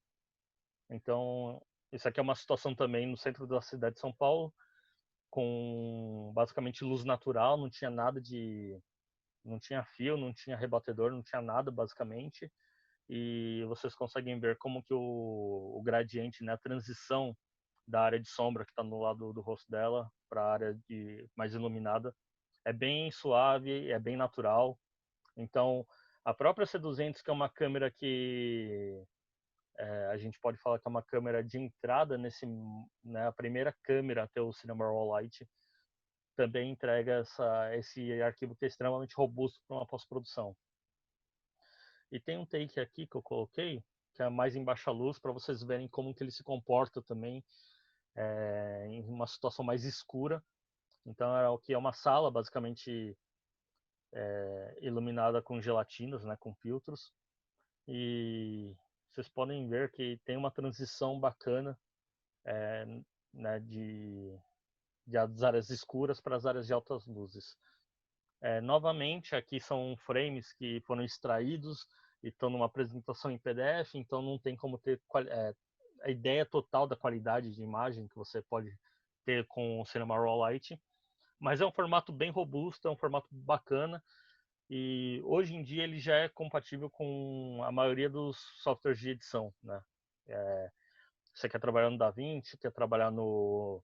Então, isso aqui é uma situação também no centro da cidade de São Paulo, com basicamente luz natural, não tinha fio, não tinha rebatedor, não tinha nada basicamente. E vocês conseguem ver como que o gradiente, né, a transição da área de sombra que está no lado do rosto dela para a área mais iluminada é bem suave, é bem natural. Então, a própria C200, que é uma câmera que a gente pode falar que é uma câmera de entrada né, a primeira câmera a ter o Cinema Raw Lite, também entrega esse arquivo que é extremamente robusto para uma pós-produção. E tem um take aqui que eu coloquei, que é mais em baixa luz, para vocês verem como que ele se comporta também em uma situação mais escura. Então é uma sala basicamente iluminada com gelatinas, né, com filtros. E vocês podem ver que tem uma transição bacana, né, das áreas escuras para as áreas de altas luzes. Novamente, aqui são frames que foram extraídos e estão numa apresentação em PDF, então não tem como ter a ideia total da qualidade de imagem que você pode ter com o Cinema Raw Lite, mas é um formato bem robusto, é um formato bacana, e hoje em dia ele já é compatível com a maioria dos softwares de edição, né? Você quer trabalhar no DaVinci, quer trabalhar no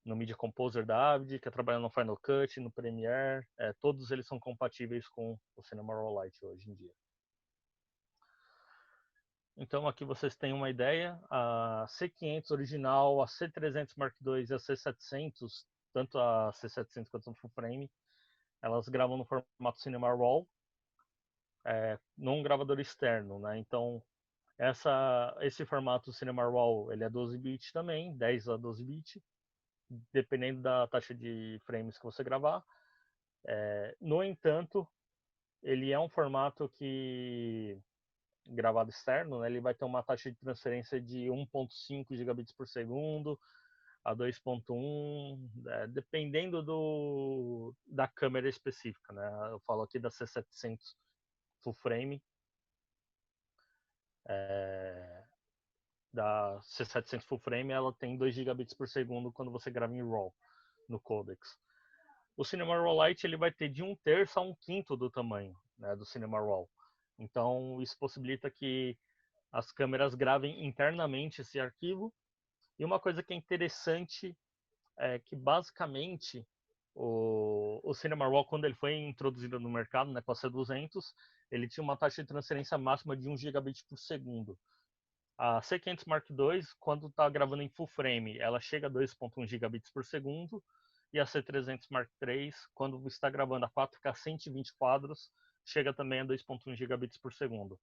Media Composer da Avid, quer trabalhar no Final Cut, no Premiere, todos eles são compatíveis com o Cinema Raw Lite hoje em dia. Então aqui vocês têm uma ideia, a C500 original, a C300 Mark II e a C700, tanto a C700 quanto a Full Frame, elas gravam no formato Cinema Raw, num gravador externo, né? Então esse formato Cinema Raw, ele é 12 bits também, 10 a 12 bits, dependendo da taxa de frames que você gravar. No entanto, ele é um formato que, gravado externo, né, ele vai ter uma taxa de transferência de 1.5 gigabits por segundo a 2.1, dependendo da câmera específica, né? Eu falo aqui da C700 full frame, da C700 full frame, ela tem 2 gigabits por segundo quando você grava em RAW no codecs. O Cinema Raw Lite ele vai ter de 1/3 a 1/5 do tamanho, né, do Cinema Raw. Então isso possibilita que as câmeras gravem internamente esse arquivo. E uma coisa que é interessante é que basicamente o Cinema Raw, quando ele foi introduzido no mercado, né, com a C200, ele tinha uma taxa de transferência máxima de 1 gigabit por segundo. A C500 Mark II, quando está gravando em full frame, ela chega a 2.1 gigabits por segundo. E a C300 Mark III, quando está gravando a 4K 120 quadros, chega também a 2.1 gigabits por segundo.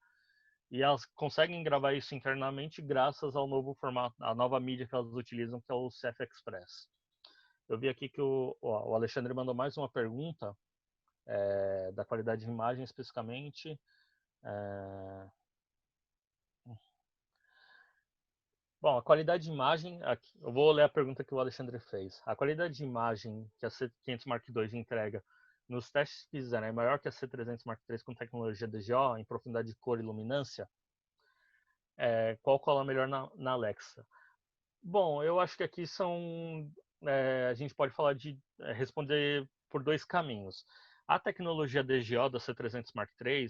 E elas conseguem gravar isso internamente graças ao novo formato, à nova mídia que elas utilizam, que é o CF Express. Eu vi aqui que o Alexandre mandou mais uma pergunta da qualidade de imagem especificamente. Bom, a qualidade de imagem, aqui, eu vou ler a pergunta que o Alexandre fez. A qualidade de imagem que a C500 Mark II entrega nos testes que fizeram é maior que a C300 Mark III com tecnologia DGO em profundidade de cor e luminância? Qual cola melhor na Alexa? Bom, eu acho que aqui a gente pode falar de responder por dois caminhos. A tecnologia DGO da C300 Mark III,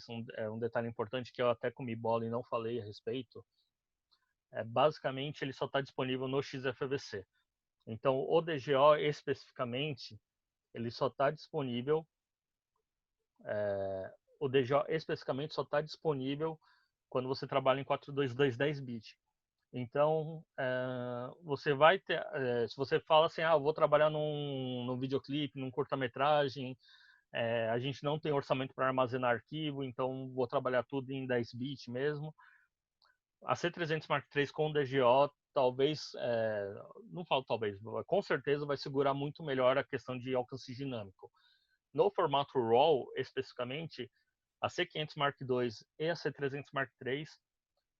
um detalhe importante que eu até comi bola e não falei a respeito, basicamente ele só está disponível no XFVC. Então, o DGO especificamente, ele só está disponível, o DGO especificamente só está disponível quando você trabalha em 422 10-bit. Então, você vai ter, se você fala assim, eu vou trabalhar num videoclipe, num curta-metragem, a gente não tem orçamento para armazenar arquivo, então vou trabalhar tudo em 10-bit mesmo. A C300 Mark III com DGO, talvez, não falo talvez, com certeza vai segurar muito melhor a questão de alcance dinâmico. No formato RAW, especificamente, a C500 Mark II e a C300 Mark III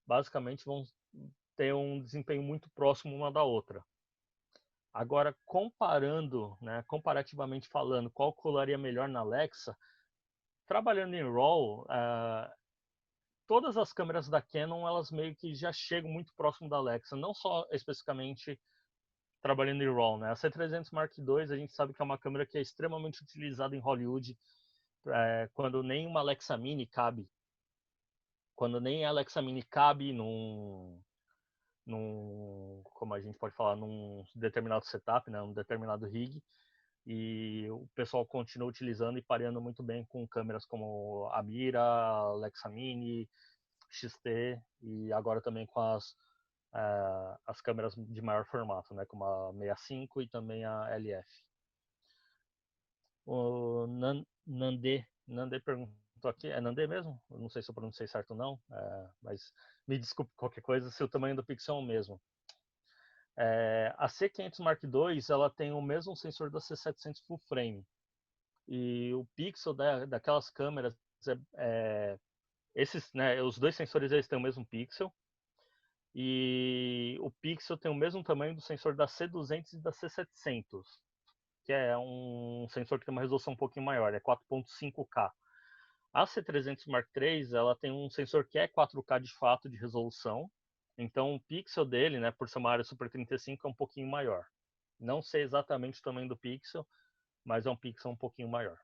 basicamente vão ter um desempenho muito próximo uma da outra. Agora, comparando, né, comparativamente falando, qual colaria melhor na Alexa, trabalhando em RAW, todas as câmeras da Canon, elas meio que já chegam muito próximo da Alexa, não só especificamente trabalhando em RAW, né? A C300 Mark II, a gente sabe que é uma câmera que é extremamente utilizada em Hollywood, quando nem uma Alexa Mini cabe. Quando nem a Alexa Mini cabe como a gente pode falar, num determinado setup, né, um determinado rig, e o pessoal continua utilizando e pareando muito bem com câmeras como a Mira, a Alexa Mini, XT e agora também com as câmeras de maior formato, né, como a 65 e também a LF. O Nandê perguntou aqui, é Nandê mesmo? Eu não sei se eu pronunciei certo ou não, mas me desculpe qualquer coisa se o tamanho do pixel é o mesmo. A C500 Mark II ela tem o mesmo sensor da C700 full frame e o pixel daquelas câmeras esses, né, os dois sensores eles têm o mesmo pixel e o pixel tem o mesmo tamanho do sensor da C200 e da C700, que é um sensor que tem uma resolução um pouquinho maior, é 4.5K. A C300 Mark III ela tem um sensor que é 4K de fato de resolução, então o pixel dele, né, por ser uma área Super 35, é um pouquinho maior. Não sei exatamente o tamanho do pixel, mas é um pixel um pouquinho maior.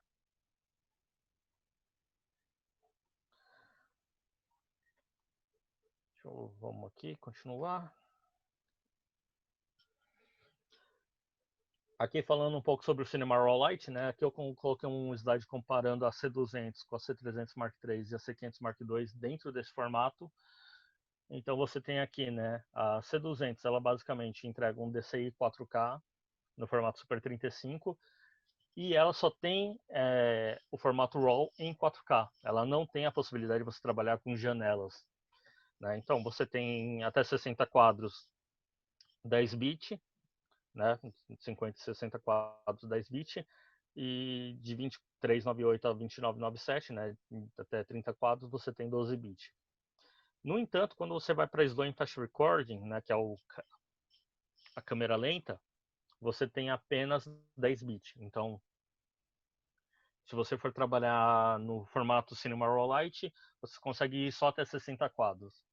Vamos aqui, continuar. Aqui falando um pouco sobre o Cinema Raw Lite, né? Aqui eu coloquei um slide comparando a C200 com a C300 Mark III e a C500 Mark II dentro desse formato. Então você tem aqui, né, a C200, ela basicamente entrega um DCI 4K no formato Super 35 e ela só tem o formato RAW em 4K. Ela não tem a possibilidade de você trabalhar com janelas, né? Então você tem até 60 quadros 10 bit, né, 50 e 60 quadros 10 bit E de 2398 a 2997, né, até 30 quadros, você tem 12 bits. No entanto, quando você vai para Slow and Fast Recording, né, que é a câmera lenta, você tem apenas 10 bits. Então, se você for trabalhar no formato Cinema Raw Lite, você consegue ir só até 60 quadros.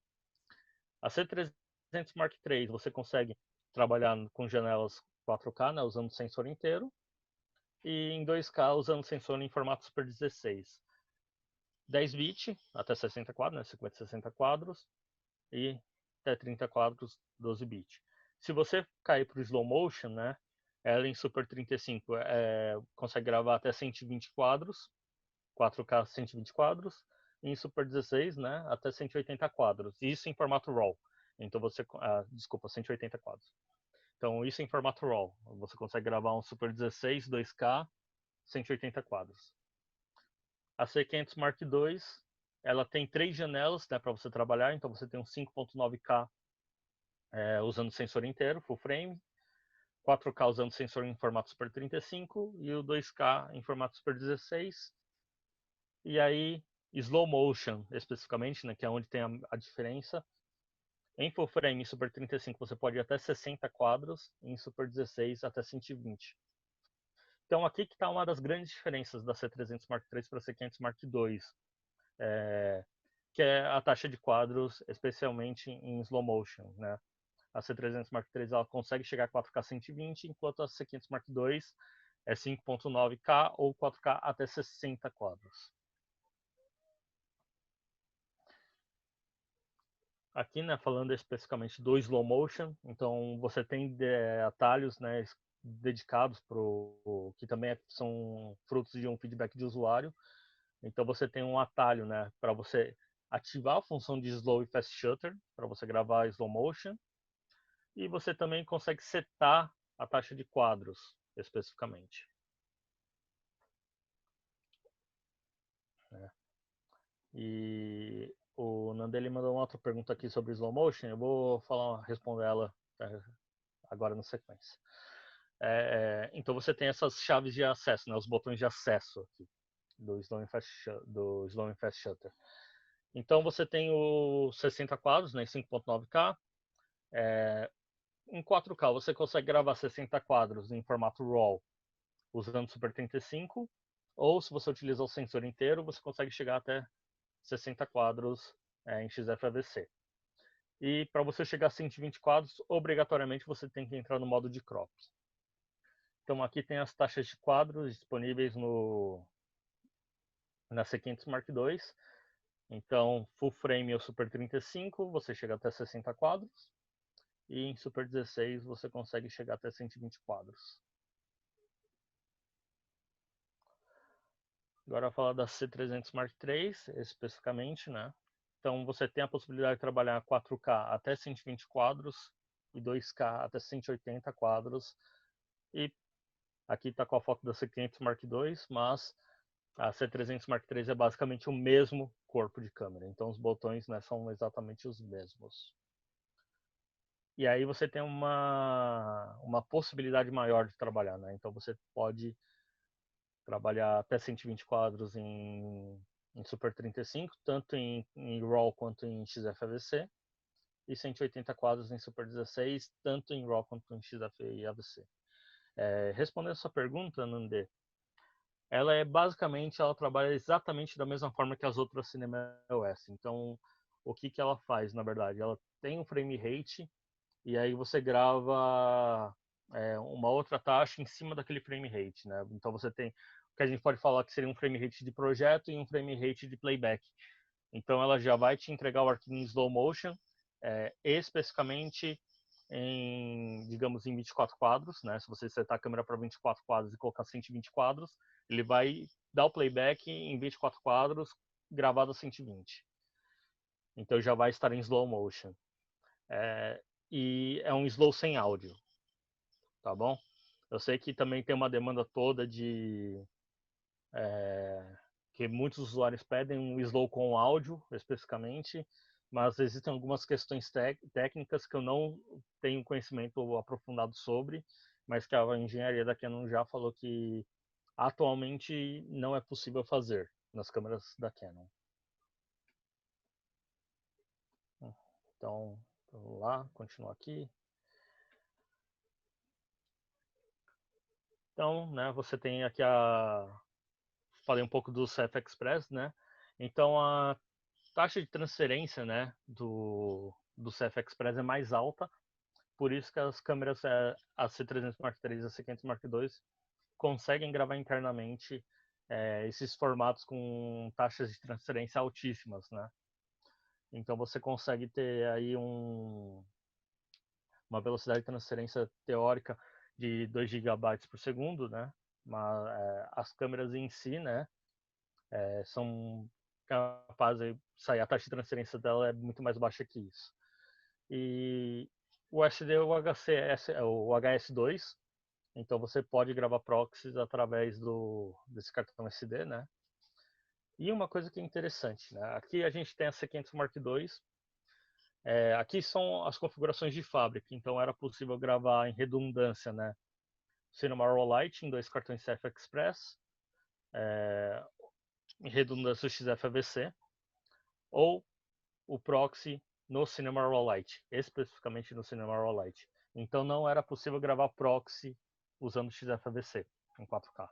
A C300 Mark III, você consegue trabalhar com janelas 4K, né, usando o sensor inteiro, e em 2K usando o sensor em formato Super 16. 10 bits até 60 quadros, né, 50 60 quadros, e até 30 quadros, 12 bits. Se você cair para o slow motion, né, ela em Super 35 consegue gravar até 120 quadros, 4K 120 quadros, e em Super 16, né, até 180 quadros. Isso em formato RAW. Então desculpa, 180 quadros. Então isso em formato RAW. Você consegue gravar um Super 16 2K 180 quadros. A C500 Mark II, ela tem 3 janelas, né, para você trabalhar. Então você tem um 5.9K usando sensor inteiro, full frame, 4K usando sensor em formato Super 35 e o 2K em formato Super 16. E aí, slow motion especificamente, né, que é onde tem a diferença. Em full frame em Super 35 você pode ir até 60 quadros, em Super 16 até 120. Então aqui que está uma das grandes diferenças da C300 Mark III para a C500 Mark II, que é a taxa de quadros, especialmente em slow motion, né? A C300 Mark III ela consegue chegar a 4K 120, enquanto a C500 Mark II é 5.9K ou 4K até 60 quadros. Aqui, né, falando especificamente do slow motion, então você tem atalhos, né, dedicados para que também são frutos de um feedback de usuário. Então você tem um atalho, né, para você ativar a função de slow e fast shutter para você gravar slow motion, e você também consegue setar a taxa de quadros especificamente. E o Nandeli mandou uma outra pergunta aqui sobre slow motion. Eu vou responder ela agora na sequência. Então você tem essas chaves de acesso, né, os botões de acesso aqui do Slow and Fast Shutter. Então você tem o 60 quadros, né, 5.9K. Em 4K você consegue gravar 60 quadros em formato RAW usando Super 35, ou se você utiliza o sensor inteiro, você consegue chegar até 60 quadros em XFAVC. E para você chegar a 120 quadros, obrigatoriamente você tem que entrar no modo de crop. Então aqui tem as taxas de quadros disponíveis na C500 Mark II. Então, full frame ou Super 35, você chega até 60 quadros. E em Super 16 você consegue chegar até 120 quadros. Agora falar da C300 Mark III, especificamente, né? Então você tem a possibilidade de trabalhar 4K até 120 quadros e 2K até 180 quadros. E aqui está com a foco da C500 Mark II, mas a C300 Mark III é basicamente o mesmo corpo de câmera. Então os botões, né, são exatamente os mesmos. E aí você tem uma possibilidade maior de trabalhar, né? Então você pode trabalhar até 120 quadros em Super 35, tanto em RAW quanto em XFAVC, e 180 quadros em Super 16, tanto em RAW quanto em XFAVC. Respondendo a sua pergunta, Nandê, ela trabalha exatamente da mesma forma que as outras Cinema OS. Então, o que ela faz, na verdade? Ela tem um frame rate, e aí você grava uma outra taxa em cima daquele frame rate, né? Então você tem o que a gente pode falar que seria um frame rate de projeto e um frame rate de playback. Então ela já vai te entregar o arquivo em slow motion, especificamente digamos, em 24 quadros, né? Se você setar a câmera para 24 quadros e colocar 120 quadros, ele vai dar o playback em 24 quadros gravado a 120. Então já vai estar em slow motion. E é um slow sem áudio, tá bom? Eu sei que também tem uma demanda toda que muitos usuários pedem um slow com áudio, especificamente, mas existem algumas questões técnicas que eu não tenho conhecimento aprofundado sobre, mas que a engenharia da Canon já falou que atualmente não é possível fazer nas câmeras da Canon. Então, vamos lá, continuar aqui. Então, né, você tem aqui falei um pouco do CF Express, né? Então, a taxa de transferência, né, do CF Express é mais alta, por isso que as câmeras, a C300 Mark III e a C500 Mark II, conseguem gravar internamente esses formatos com taxas de transferência altíssimas, né? Então você consegue ter aí uma velocidade de transferência teórica de 2 GB por segundo, né? Mas as câmeras em si, né, são capazes de sair, a taxa de transferência dela é muito mais baixa que isso. E o SD é o HCS, é o HS2, então você pode gravar proxies através desse cartão SD, né? E uma coisa que é interessante, né? Aqui a gente tem a C500 Mark II. Aqui são as configurações de fábrica, então era possível gravar em redundância, né? Cinema Raw Lite em 2 cartões CF Express, em redundância o XFAVC, ou o proxy no Cinema Raw Lite, especificamente no Cinema Raw Lite. Então não era possível gravar proxy usando o XFAVC em 4K.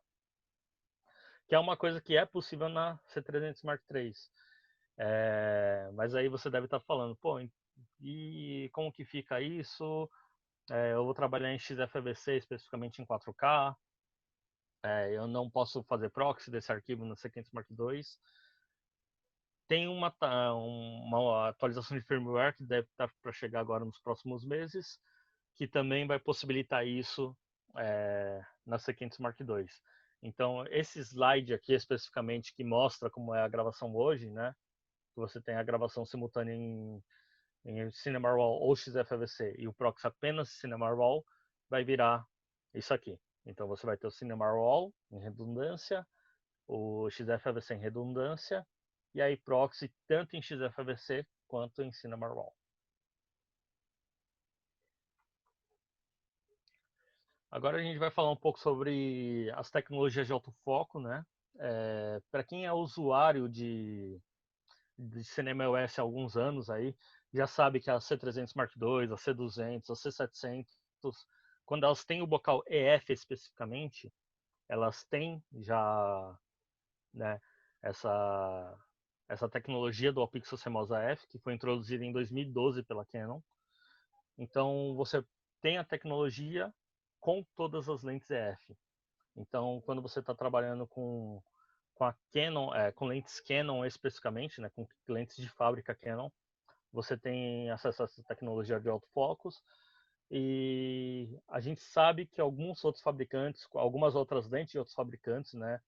Que é uma coisa que é possível na C300 Mark III. Mas aí você deve estar falando, pô, e como que fica isso? Eu vou trabalhar em XFAVC, especificamente em 4K. Eu não posso fazer proxy desse arquivo no C500 Mark II. Tem uma atualização de firmware que deve estar para chegar agora nos próximos meses, que também vai possibilitar isso na C500 Mark II. Então, esse slide aqui especificamente que mostra como é a gravação hoje, né? Você tem a gravação simultânea em Cinema Raw ou XFAVC e o proxy apenas Cinema Raw, vai virar isso aqui. Então você vai ter o Cinema Raw em redundância, o XFAVC em redundância, e aí proxy tanto em XFAVC quanto em Cinema Raw. Agora a gente vai falar um pouco sobre as tecnologias de autofoco, né? Para quem é usuário de CineMOS há alguns anos aí, já sabe que a C300 Mark II, a C200, a C700, quando elas têm o bocal EF especificamente, elas têm já, né, essa tecnologia do Pixel CMOS AF, que foi introduzida em 2012 pela Canon. Então você tem a tecnologia com todas as lentes EF. Então quando você está trabalhando com a Canon, com lentes Canon especificamente, né, com lentes de fábrica Canon, você tem acesso a essa tecnologia de autofocus. E a gente sabe que alguns outros fabricantes, algumas outras lentes de outros fabricantes, né,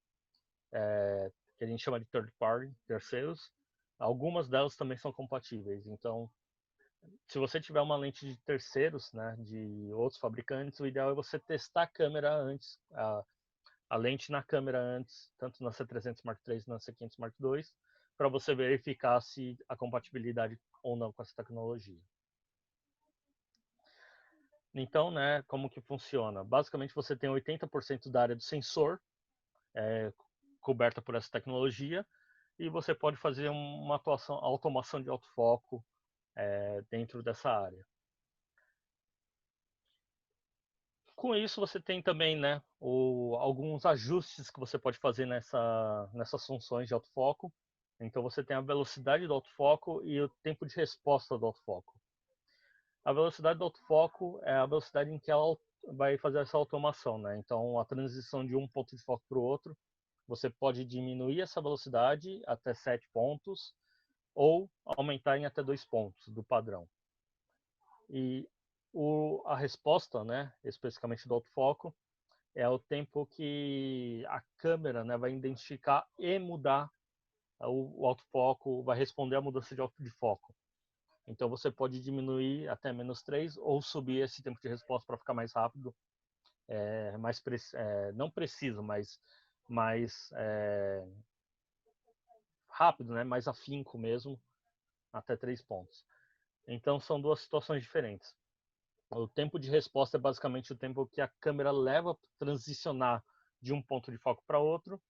que a gente chama de third party, terceiros, algumas delas também são compatíveis. Então, se você tiver uma lente de terceiros, né, de outros fabricantes, o ideal é você testar a câmera antes, a lente na câmera antes, tanto na C300 Mark III e na C500 Mark II, para você verificar se a compatibilidade ou não com essa tecnologia. Então, né, como que funciona? Basicamente, você tem 80% da área do sensor coberta por essa tecnologia e você pode fazer uma automação de autofoco dentro dessa área. Com isso, você tem também, né, alguns ajustes que você pode fazer nessas funções de autofoco. Então, você tem a velocidade do autofoco e o tempo de resposta do autofoco. A velocidade do autofoco é a velocidade em que ela vai fazer essa automação, né? Então, a transição de um ponto de foco para o outro, você pode diminuir essa velocidade até 7 pontos ou aumentar em até 2 pontos do padrão. E a resposta, né, especificamente do autofoco, é o tempo que a câmera, né, vai identificar e mudar o autofoco, vai responder à mudança de foco. Então você pode diminuir até -3 ou subir esse tempo de resposta para ficar mais rápido, não preciso, mas mais rápido, né, mais afinco mesmo, até 3 pontos. Então são duas situações diferentes. O tempo de resposta é basicamente o tempo que a câmera leva para transicionar de um ponto de foco para outro,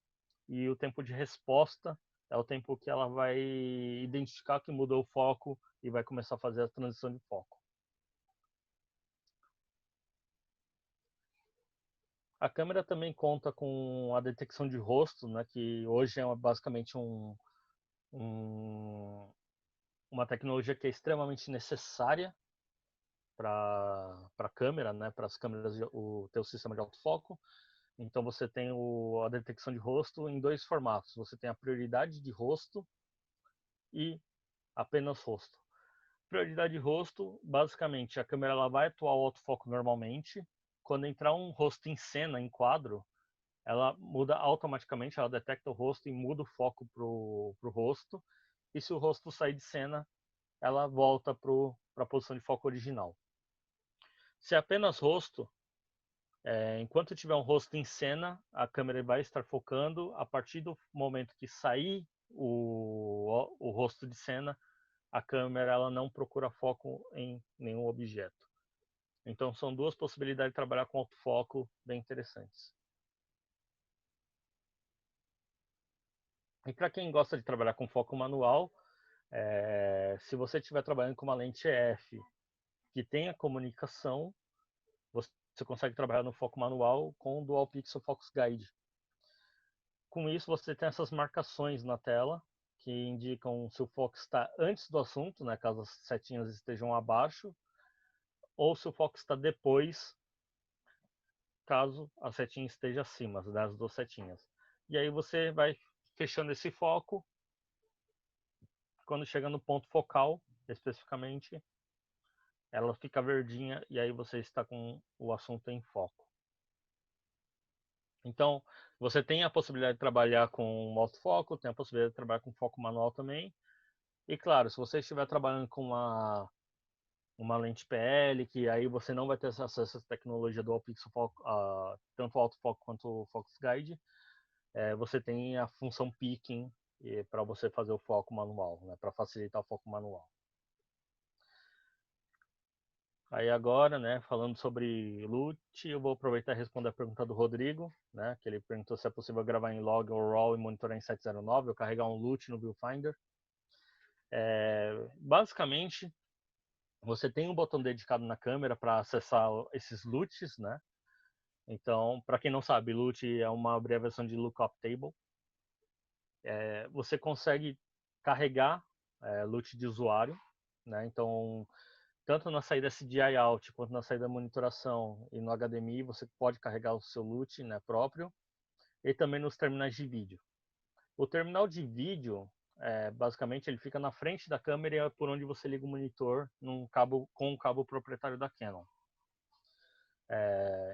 e o tempo de resposta é o tempo que ela vai identificar que mudou o foco e vai começar a fazer a transição de foco. A câmera também conta com a detecção de rosto, né, que hoje é basicamente uma tecnologia que é extremamente necessária para a câmera, né, para as câmeras, o teu sistema de autofoco. Então você tem a detecção de rosto em dois formatos. Você tem a prioridade de rosto e apenas rosto. Prioridade de rosto, basicamente, a câmera ela vai atuar o autofoco normalmente. Quando entrar um rosto em cena, em quadro, ela muda automaticamente, ela detecta o rosto e muda o foco pro rosto. E se o rosto sair de cena, ela volta para a posição de foco original. Se é apenas rosto, enquanto tiver um rosto em cena, a câmera vai estar focando. A partir do momento que sair o rosto de cena, a câmera ela não procura foco em nenhum objeto. Então são duas possibilidades de trabalhar com autofoco bem interessantes. E para quem gosta de trabalhar com foco manual, se você estiver trabalhando com uma lente EF que tenha comunicação, você consegue trabalhar no foco manual com o Dual Pixel Focus Guide. Com isso, você tem essas marcações na tela que indicam se o foco está antes do assunto, né, caso as setinhas estejam abaixo, ou se o foco está depois, caso a setinha esteja acima, das duas setinhas. E aí você vai fechando esse foco. Quando chega no ponto focal, especificamente, ela fica verdinha e aí você está com o assunto em foco. Então, você tem a possibilidade de trabalhar com autofoco, tem a possibilidade de trabalhar com foco manual também. E claro, se você estiver trabalhando com uma lente PL, que aí você não vai ter acesso a essa tecnologia do Pixel Foco, tanto o autofoco quanto o Focus Guide, você tem a função picking para você fazer o foco manual, né, para facilitar o foco manual. Aí agora, né, falando sobre LUT, eu vou aproveitar e responder a pergunta do Rodrigo, né, que ele perguntou se é possível gravar em log ou RAW e monitorar em 709 ou carregar um LUT no Viewfinder. Basicamente, você tem um botão dedicado na câmera para acessar esses LUTs, né? Então, para quem não sabe, LUT é uma abreviação de Lookup Table. Você consegue carregar LUT de usuário, né? Então, tanto na saída SDI out quanto na saída monitoração e no HDMI, você pode carregar o seu LUT, né, próprio, e também nos terminais de vídeo. O terminal de vídeo, basicamente, ele fica na frente da câmera e é por onde você liga o monitor com um cabo proprietário da Canon.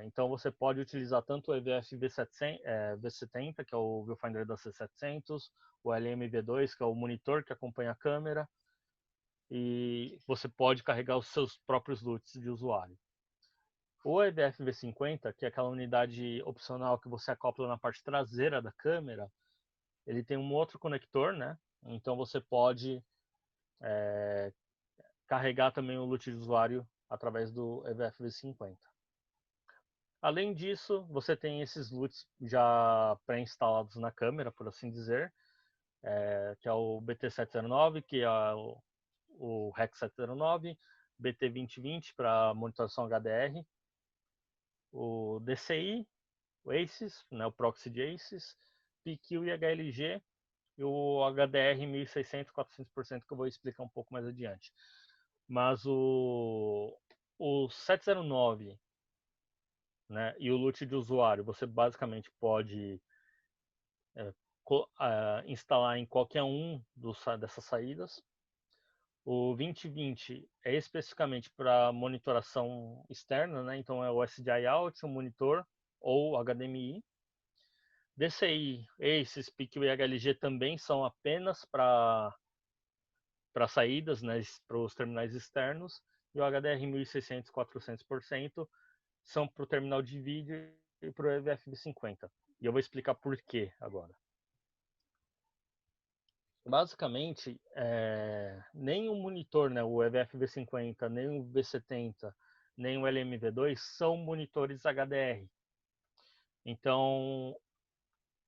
Então você pode utilizar tanto o EVF V70, que é o viewfinder da C700, o LM-V2, que é o monitor que acompanha a câmera, e você pode carregar os seus próprios LUTs de usuário. O EVF V50, que é aquela unidade opcional que você acopla na parte traseira da câmera, ele tem um outro conector, né? Então você pode carregar também o LUT de usuário através do EVF V50. Além disso, você tem esses LUTs já pré-instalados na câmera, por assim dizer, que é o BT709, que é o REC 709, BT2020 para monitoração HDR, o DCI, o ACES, né, o proxy de ACES, PQ e HLG, e o HDR 1600, 400%, que eu vou explicar um pouco mais adiante. Mas o 709, né, e o LUT de usuário, você basicamente pode instalar em qualquer um dessas saídas. O 2020 é especificamente para monitoração externa, né? Então é o SDI out, o monitor ou HDMI. DCI, ACES, PQ e HLG também são apenas para saídas, né, para os terminais externos. E o HDR 1600, 400% são para o terminal de vídeo e para o EVF50. E eu vou explicar por quê agora. Basicamente, nem o monitor, né, o EVF V50, nem o V70, nem o LMV2 são monitores HDR. Então,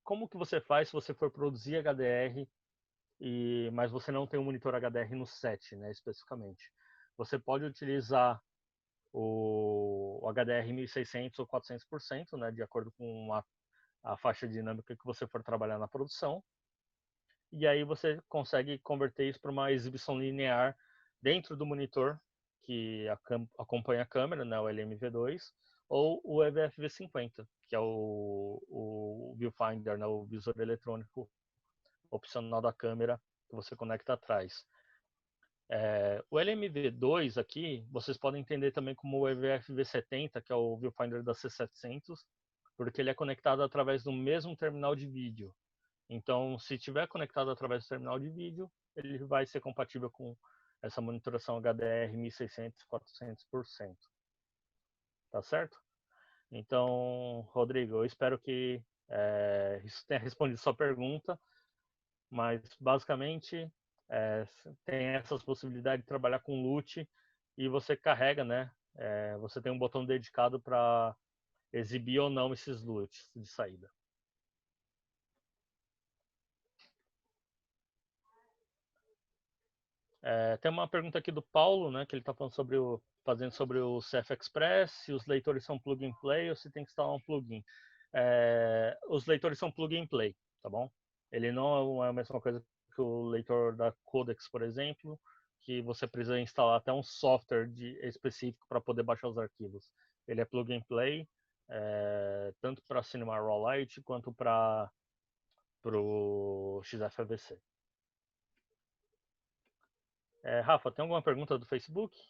como que você faz se você for produzir HDR, mas você não tem um monitor HDR no set, né, especificamente? Você pode utilizar o HDR 1600 ou 400%, né, de acordo com a faixa dinâmica que você for trabalhar na produção. E aí você consegue converter isso para uma exibição linear dentro do monitor que acompanha a câmera, né, o LMV2, ou o EVF-V50, que é o viewfinder, né, o visor eletrônico opcional da câmera que você conecta atrás. O LMV2 aqui, vocês podem entender também como o EVF-V70, que é o viewfinder da C700, porque ele é conectado através do mesmo terminal de vídeo. Então, se tiver conectado através do terminal de vídeo, ele vai ser compatível com essa monitoração HDR 1600, 400%. Tá certo? Então, Rodrigo, eu espero que isso tenha respondido sua pergunta, mas basicamente tem essas possibilidades de trabalhar com LUT e você carrega, né? Você tem um botão dedicado para exibir ou não esses LUTs de saída. Tem uma pergunta aqui do Paulo, né, que ele está fazendo sobre o CF Express, se os leitores são plug and play ou se tem que instalar um plugin. Os leitores são plug and play, tá bom? Ele não é a mesma coisa que o leitor da Codex, por exemplo, que você precisa instalar até um software específico para poder baixar os arquivos. Ele é plug and play, tanto para Cinema Raw Lite quanto para o XFAVC. Rafa, tem alguma pergunta do Facebook?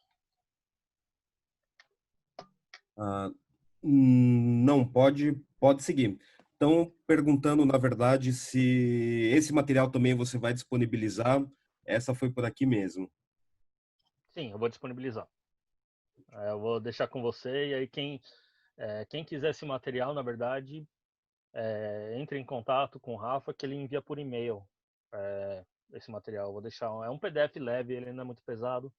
Ah, não, pode seguir. Estão perguntando, na verdade, se esse material também você vai disponibilizar. Essa foi por aqui mesmo. Sim, eu vou disponibilizar. Eu vou deixar com você e aí quem quiser esse material, na verdade, entre em contato com o Rafa que ele envia por e-mail esse material. Eu vou deixar, é um PDF leve, ele não é muito pesado.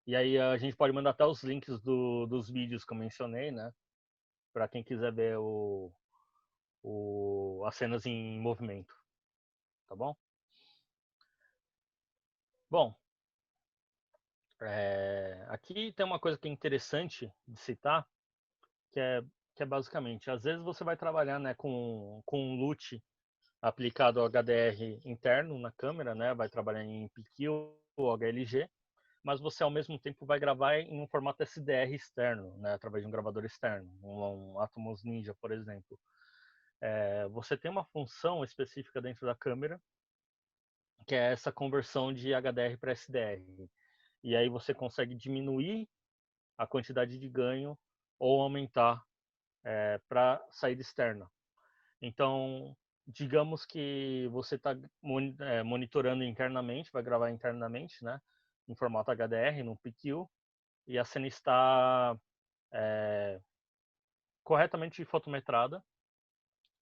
E aí a gente pode mandar até os links dos vídeos que eu mencionei, né? Para quem quiser ver as cenas em movimento, tá bom? Bom, aqui tem uma coisa que é interessante de citar, que é, que é basicamente, às vezes você vai trabalhar, né, com um LUT aplicado ao HDR interno na câmera, né, vai trabalhar em PQ ou HLG, mas você ao mesmo tempo vai gravar em um formato SDR externo, né, através de um gravador externo, um Atomos Ninja, por exemplo. Você tem uma função específica dentro da câmera, que é essa conversão de HDR para SDR. E aí você consegue diminuir a quantidade de ganho ou aumentar para saída externa. Então, digamos que você está monitorando internamente, vai gravar internamente, né, em formato HDR, no PQ, e a cena está corretamente fotometrada,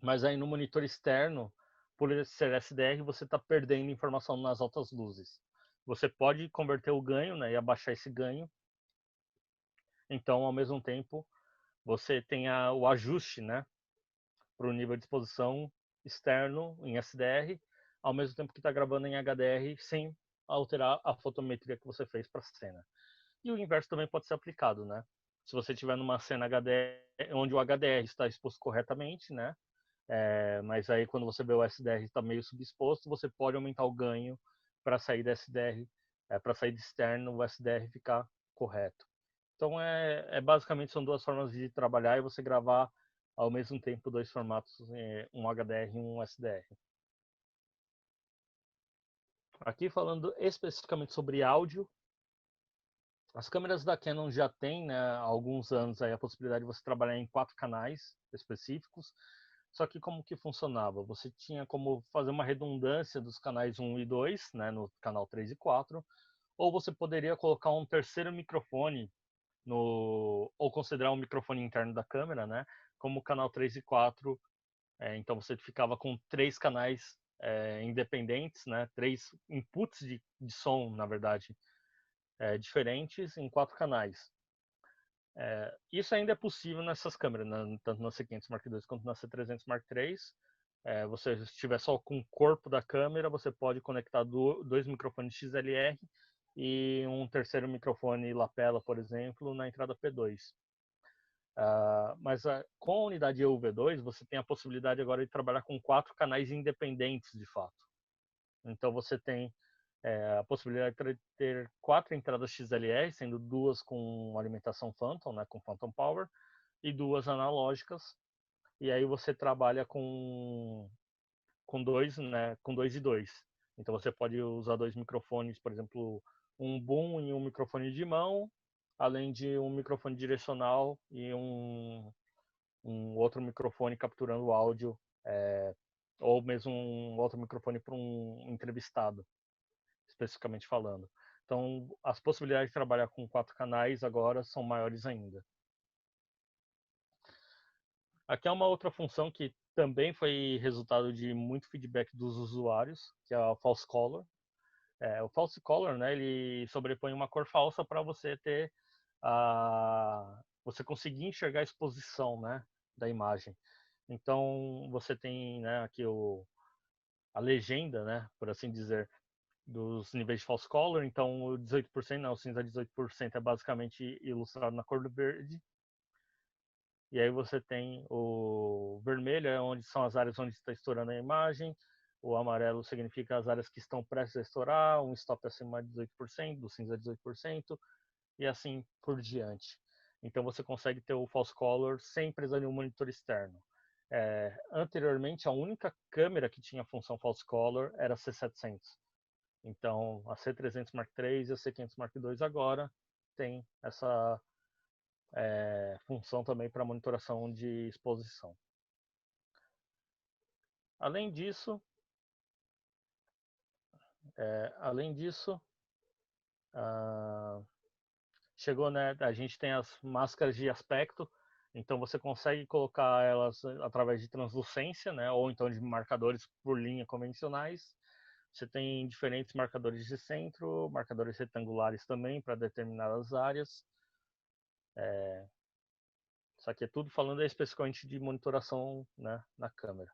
mas aí no monitor externo, por ser SDR, você está perdendo informação nas altas luzes. Você pode converter o ganho, né, e abaixar esse ganho. Então, ao mesmo tempo, você tem o ajuste, né, para o nível de exposição externo em SDR, ao mesmo tempo que está gravando em HDR sem alterar a fotometria que você fez para a cena. E o inverso também pode ser aplicado, né? Se você tiver numa cena HDR, onde o HDR está exposto corretamente, né? Mas aí quando você vê o SDR está meio subexposto, você pode aumentar o ganho para sair da SDR, para sair de externo, o SDR ficar correto. Então basicamente são duas formas de trabalhar e você gravar ao mesmo tempo dois formatos, um HDR e um SDR. Aqui falando especificamente sobre áudio, as câmeras da Canon já têm, né, há alguns anos aí a possibilidade de você trabalhar em 4 canais específicos. Só que como que funcionava? Você tinha como fazer uma redundância dos canais 1 e 2, né, no canal 3 e 4, ou você poderia colocar um terceiro microfone ou considerar um microfone interno da câmera, né, como canal 3 e 4. Então você ficava com 3 canais independentes, né, 3 inputs de som, na verdade, diferentes em 4 canais. Isso ainda é possível nessas câmeras, né? Tanto na C500 Mark II quanto na C300 Mark III. Você estiver só com o corpo da câmera, você pode conectar dois microfones XLR e um terceiro microfone lapela, por exemplo, na entrada P2. Mas com a unidade EUV2, você tem a possibilidade agora de trabalhar com 4 canais independentes, de fato. Então você tem a possibilidade de ter 4 entradas XLR, sendo 2 com alimentação Phantom, né, com Phantom Power, e 2 analógicas. E aí você trabalha com 2, né, com 2 e 2. Então você pode usar 2 microfones, por exemplo, um boom e um microfone de mão, além de um microfone direcional e um outro microfone capturando o áudio, ou mesmo um outro microfone para um entrevistado, especificamente falando. Então, as possibilidades de trabalhar com 4 canais agora são maiores ainda. Aqui é uma outra função que também foi resultado de muito feedback dos usuários, que é o false color. O false color, né, ele sobrepõe uma cor falsa para você ter você conseguir enxergar a exposição, né, da imagem. Então você tem, né, aqui a legenda, né, por assim dizer, dos níveis de false color. Então o 18%, não, o cinza 18% é basicamente ilustrado na cor do verde. E aí você tem o vermelho, onde são as áreas onde está estourando a imagem. O amarelo significa as áreas que estão prestes a estourar, um stop acima de 18%, do cinza 18%, e assim por diante. Então você consegue ter o false color sem precisar de um monitor externo. Anteriormente, a única câmera que tinha função false color era a C700. Então, a C300 Mark III e a C500 Mark II agora tem essa função também para monitoração de exposição. Além disso, chegou, né? A gente tem as máscaras de aspecto, então você consegue colocar elas através de translucência, né? Ou então de marcadores por linha convencionais. Você tem diferentes marcadores de centro, marcadores retangulares também para determinadas áreas. Isso aqui é tudo falando especificamente de monitoração, né, na câmera.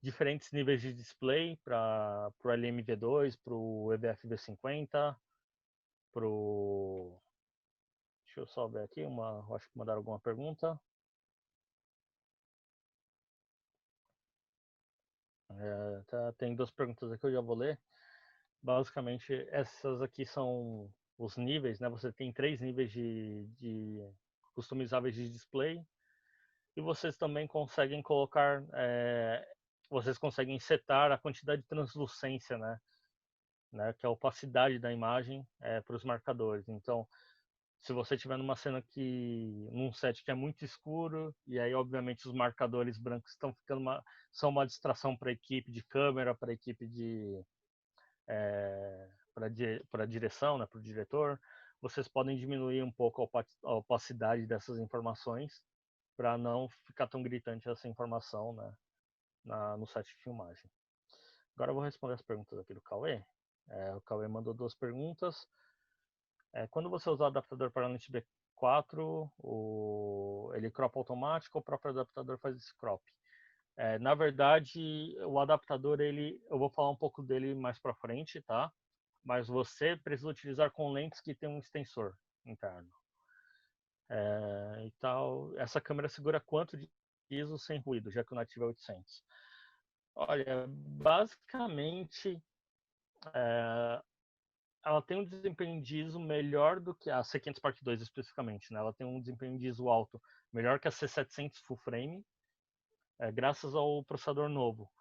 Diferentes níveis de display para o LMV2, para o EVF-V50, para o... Deixa eu só ver aqui, acho que mandaram alguma pergunta. Tem 2 perguntas aqui, eu já vou ler. Basicamente, essas aqui são os níveis, né? Você tem 3 níveis de customizáveis de display. E vocês também conseguem colocar, vocês conseguem setar a quantidade de translucência, né, que é a opacidade da imagem para os marcadores. Então, se você tiver num set que é muito escuro, e aí obviamente os marcadores brancos estão ficando são uma distração para a equipe de câmera, para a equipe para a direção, né, para o diretor, vocês podem diminuir um pouco a opacidade dessas informações para não ficar tão gritante essa informação, né, no set de filmagem. Agora eu vou responder as perguntas aqui do Cauê. O Cauê mandou 2 perguntas. Quando você usar o adaptador para lente B4, ele cropa automático ou o próprio adaptador faz esse crop? Na verdade, o adaptador, eu vou falar um pouco dele mais para frente, tá? Mas você precisa utilizar com lentes que tem um extensor interno. E tal. Essa câmera segura quanto de ISO sem ruído, já que o nativo é 800? Olha, basicamente, ela tem um desempenho de ISO melhor do que a C500 Mark II especificamente, né? Ela tem um desempenho de ISO alto melhor que a C700 full frame, graças ao processador novo.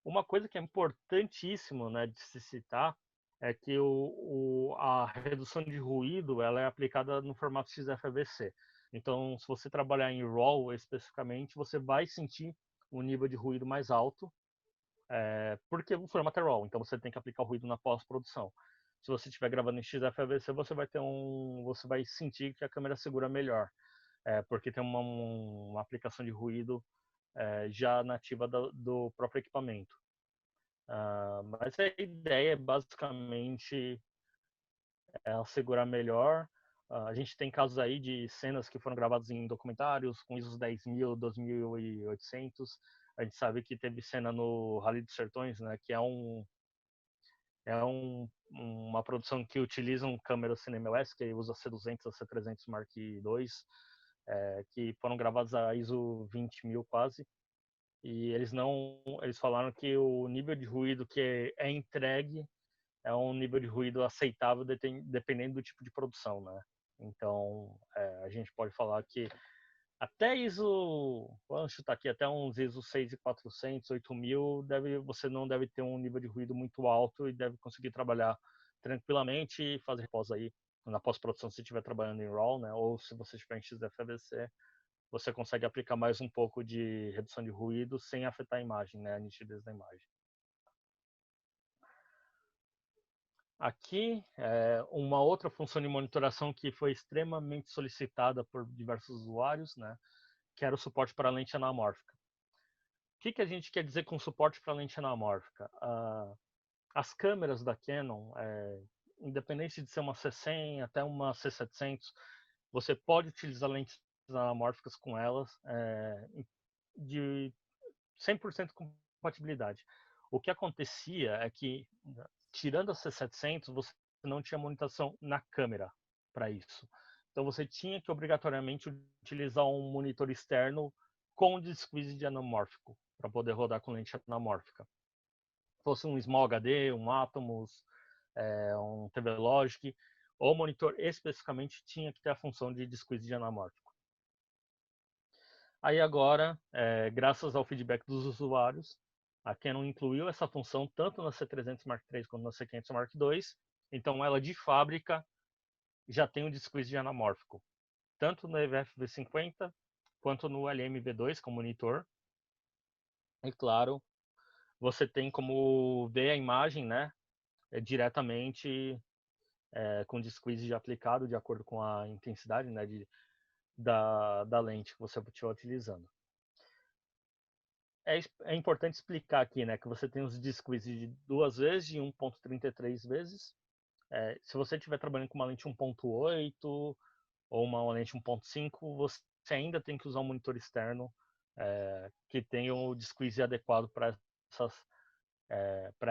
Uma coisa que é importantíssimo, né, de se citar é que a redução de ruído ela é aplicada no formato XFAVC. Então, se você trabalhar em RAW especificamente, você vai sentir um nível de ruído mais alto, porque o formato é RAW, então você tem que aplicar o ruído na pós-produção. Se você estiver gravando em XFAVC, você vai sentir que a câmera segura melhor, porque tem uma aplicação de ruído já nativa do próprio equipamento. Mas a ideia é basicamente ela segurar melhor. A gente tem casos aí de cenas que foram gravadas em documentários com ISO 10.000, 2.800. A gente sabe que teve cena no Rally dos Sertões, né, que uma produção que utiliza um câmera Cinema OS, que usa C200 a C300 Mark II, que foram gravados a ISO 20.000 quase. E eles falaram que o nível de ruído que é entregue é um nível de ruído aceitável dependendo do tipo de produção, né? Então, a gente pode falar que até ISO, vamos chutar aqui, até uns ISO 6400, 8000, você não deve ter um nível de ruído muito alto e deve conseguir trabalhar tranquilamente e fazer repós aí na pós-produção se estiver trabalhando em RAW, né? Ou se você estiver em XFVC, você consegue aplicar mais um pouco de redução de ruído sem afetar a imagem, né? A nitidez da imagem. Aqui, uma outra função de monitoração que foi extremamente solicitada por diversos usuários, né? Que era o suporte para lente anamórfica. O que a gente quer dizer com suporte para lente anamórfica? As câmeras da Canon, independente de ser uma C100 até uma C700, você pode utilizar lentes anamórficas com elas de 100% compatibilidade. O que acontecia é que, tirando a C700, você não tinha monitoração na câmera para isso. Então você tinha que obrigatoriamente utilizar um monitor externo com desqueeze de anamórfico para poder rodar com lente anamórfica. Fosse um Small HD, um Atomos, um TV Logic, o monitor especificamente tinha que ter a função de desqueeze de anamórfico. Aí agora, graças ao feedback dos usuários, a Canon incluiu essa função tanto na C300 Mark III quanto na C500 Mark II. Então ela de fábrica já tem o desqueeze de anamórfico, tanto no EVF V50 quanto no LM-V2 com monitor. E claro, você tem como ver a imagem, né, diretamente com desqueeze aplicado de acordo com a intensidade, né, da lente que você estiver utilizando. É importante explicar aqui, né, que você tem os desqueeze de 2 vezes, de 1.33 vezes. Se você estiver trabalhando com uma lente 1.8 ou uma lente 1.5, você ainda tem que usar um monitor externo que tenha o desqueeze adequado para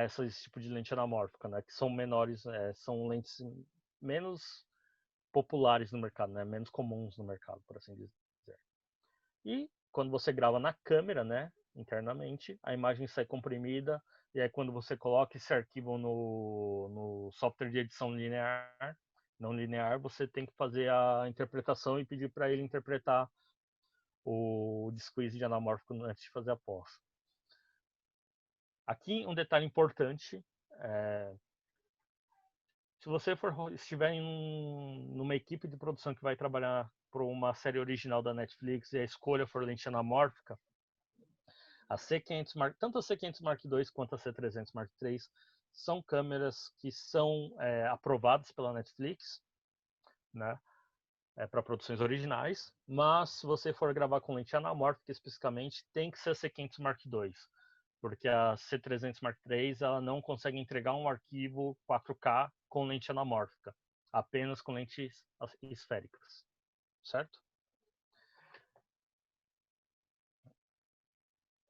esse tipo de lente anamórfica, né, que são menores, são lentes menos populares no mercado, né, menos comuns no mercado, por assim dizer. E quando você grava na câmera, né, internamente, a imagem sai comprimida, e aí quando você coloca esse arquivo no software de edição linear, não linear, você tem que fazer a interpretação e pedir para ele interpretar o desqueeze de anamórfico antes de fazer a pós. Aqui um detalhe importante, se você estiver numa equipe de produção que vai trabalhar para uma série original da Netflix e a escolha for lente anamórfica, tanto a C500 Mark II quanto a C300 Mark III são câmeras que são aprovadas pela Netflix, né, para produções originais, mas se você for gravar com lente anamórfica especificamente, tem que ser a C500 Mark II, porque a C300 Mark III ela não consegue entregar um arquivo 4K com lente anamórfica, apenas com lentes esféricas, certo?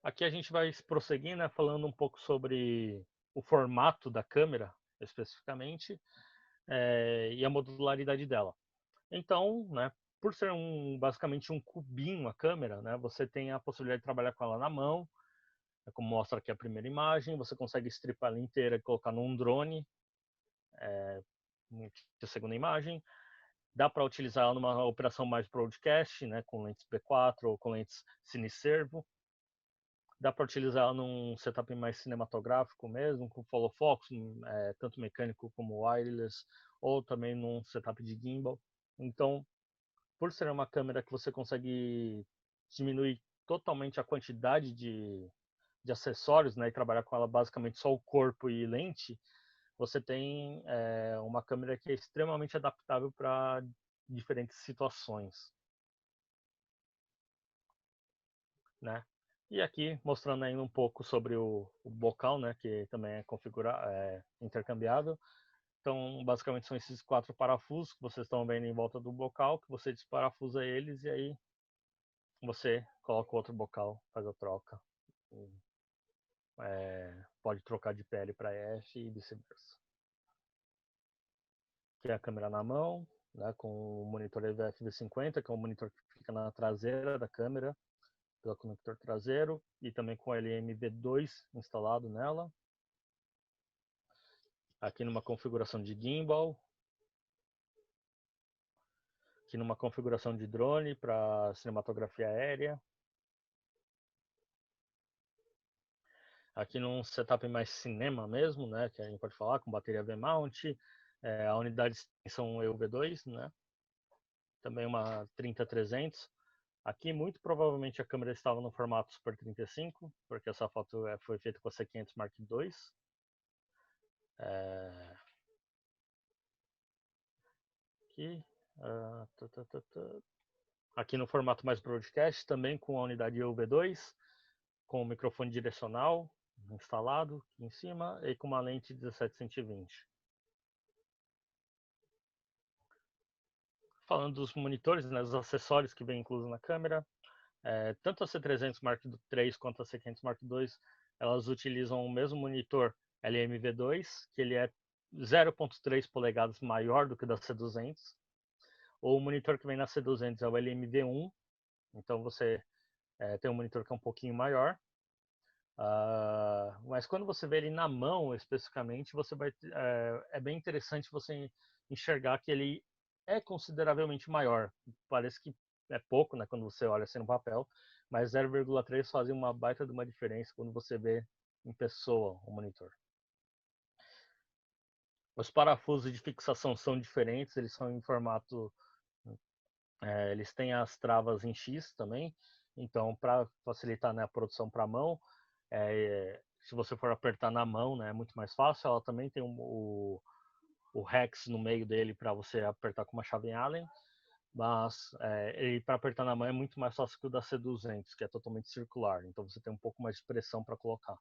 Aqui a gente vai prosseguir, né, falando um pouco sobre o formato da câmera, especificamente, e a modularidade dela. Então, né, por ser basicamente um cubinho a câmera, né, você tem a possibilidade de trabalhar com ela na mão, como mostra aqui a primeira imagem, você consegue stripar ela inteira e colocar num drone, a segunda imagem. Dá para utilizar ela numa operação mais broadcast, né, com lentes P4 ou com lentes Cineservo. Dá para utilizar ela num setup mais cinematográfico mesmo, com follow fox, tanto mecânico como wireless, ou também num setup de gimbal. Então, por ser uma câmera que você consegue diminuir totalmente a quantidade de acessórios, né, e trabalhar com ela basicamente só o corpo e lente, você tem uma câmera que é extremamente adaptável para diferentes situações, né? E aqui mostrando ainda um pouco sobre o bocal, né, que também é intercambiável. Então, basicamente são esses 4 parafusos que vocês estão vendo em volta do bocal, que você desparafusa eles e aí você coloca outro bocal, faz a troca. Pode trocar de PL para F e vice-versa. Aqui é a câmera na mão, né, com o monitor EVF V50, que é um monitor que fica na traseira da câmera, pelo conector traseiro, e também com o LMV2 instalado nela. Aqui numa configuração de gimbal. Aqui numa configuração de drone para cinematografia aérea. Aqui num setup mais cinema mesmo, né, que a gente pode falar, com bateria V-mount, a unidade de extensão EUV2, né, também uma 30-300. Aqui muito provavelmente a câmera estava no formato Super 35, porque essa foto foi feita com a C500 Mark II. Aqui, aqui no formato mais broadcast, também com a unidade EUV2, com o microfone direcional instalado aqui em cima e com uma lente 17-120. Falando dos monitores, né, dos acessórios que vem incluso na câmera, tanto a C300 Mark III quanto a C500 Mark II, elas utilizam o mesmo monitor LMV2, que ele é 0.3 polegadas maior do que o da C200. O monitor que vem na C200 é o LMV1, então você tem um monitor que é um pouquinho maior. Mas quando você vê ele na mão, especificamente, é bem interessante você enxergar que ele é consideravelmente maior. Parece que é pouco, né, quando você olha assim no papel, mas 0,3 fazem uma baita de uma diferença quando você vê em pessoa o monitor. Os parafusos de fixação são diferentes, eles são em formato, eles têm as travas em X também, então para facilitar, né, a produção para a mão, se você for apertar na mão, né, é muito mais fácil. Ela também tem o hex no meio dele para você apertar com uma chave Allen, mas para apertar na mão é muito mais fácil que o da C200, que é totalmente circular, então você tem um pouco mais de pressão para colocar.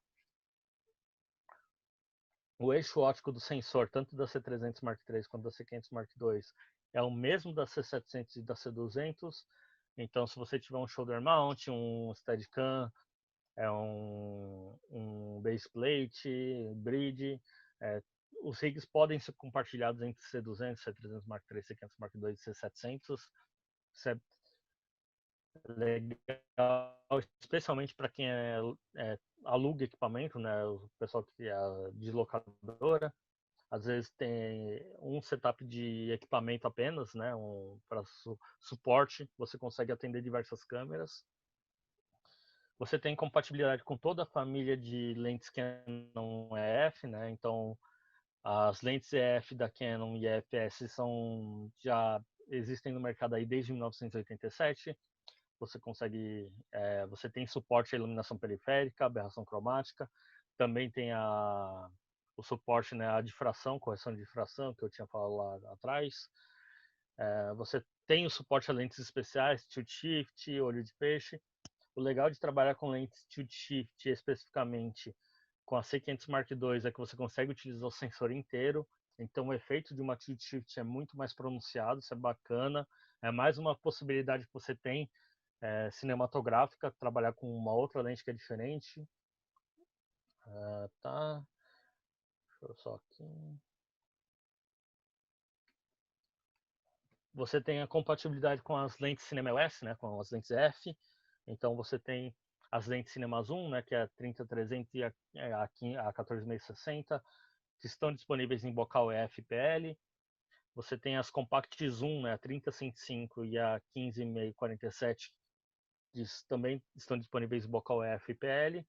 O eixo óptico do sensor, tanto da C300 Mark III quanto da C500 Mark II, é o mesmo da C700 e da C200, então se você tiver um shoulder mount, um Steadicam, um base plate, bridge, os rigs podem ser compartilhados entre C200, C300 Mark III, C500 Mark II e C700. Isso é legal, especialmente para quem aluga equipamento, né? O pessoal que é deslocadora, às vezes tem um setup de equipamento apenas, né? Para suporte, você consegue atender diversas câmeras. Você tem compatibilidade com toda a família de lentes Canon EF, né? Então, as lentes EF da Canon e EFS já existem no mercado aí desde 1987. Você consegue, você tem suporte à iluminação periférica, aberração cromática, também tem o suporte, né, à difração, correção de difração, que eu tinha falado lá atrás. Você tem o suporte a lentes especiais, tilt shift, olho de peixe. O legal de trabalhar com lentes tilt shift, especificamente com a C500 Mark II, é que você consegue utilizar o sensor inteiro, então o efeito de uma tilt shift é muito mais pronunciado, isso é bacana, é mais uma possibilidade que você tem cinematográfica, trabalhar com uma outra lente que é diferente. Tá. Deixa eu só aqui. Você tem a compatibilidade com as lentes Cinema OS, né, com as lentes F. Então você tem as lentes Cinema Zoom, né, que é a 30-300 e a 14-660, que estão disponíveis em bocal EF e PL. Você tem as Compact Zoom, né, a 30-105 e a 15-647, que também estão disponíveis em bocal EF e PL.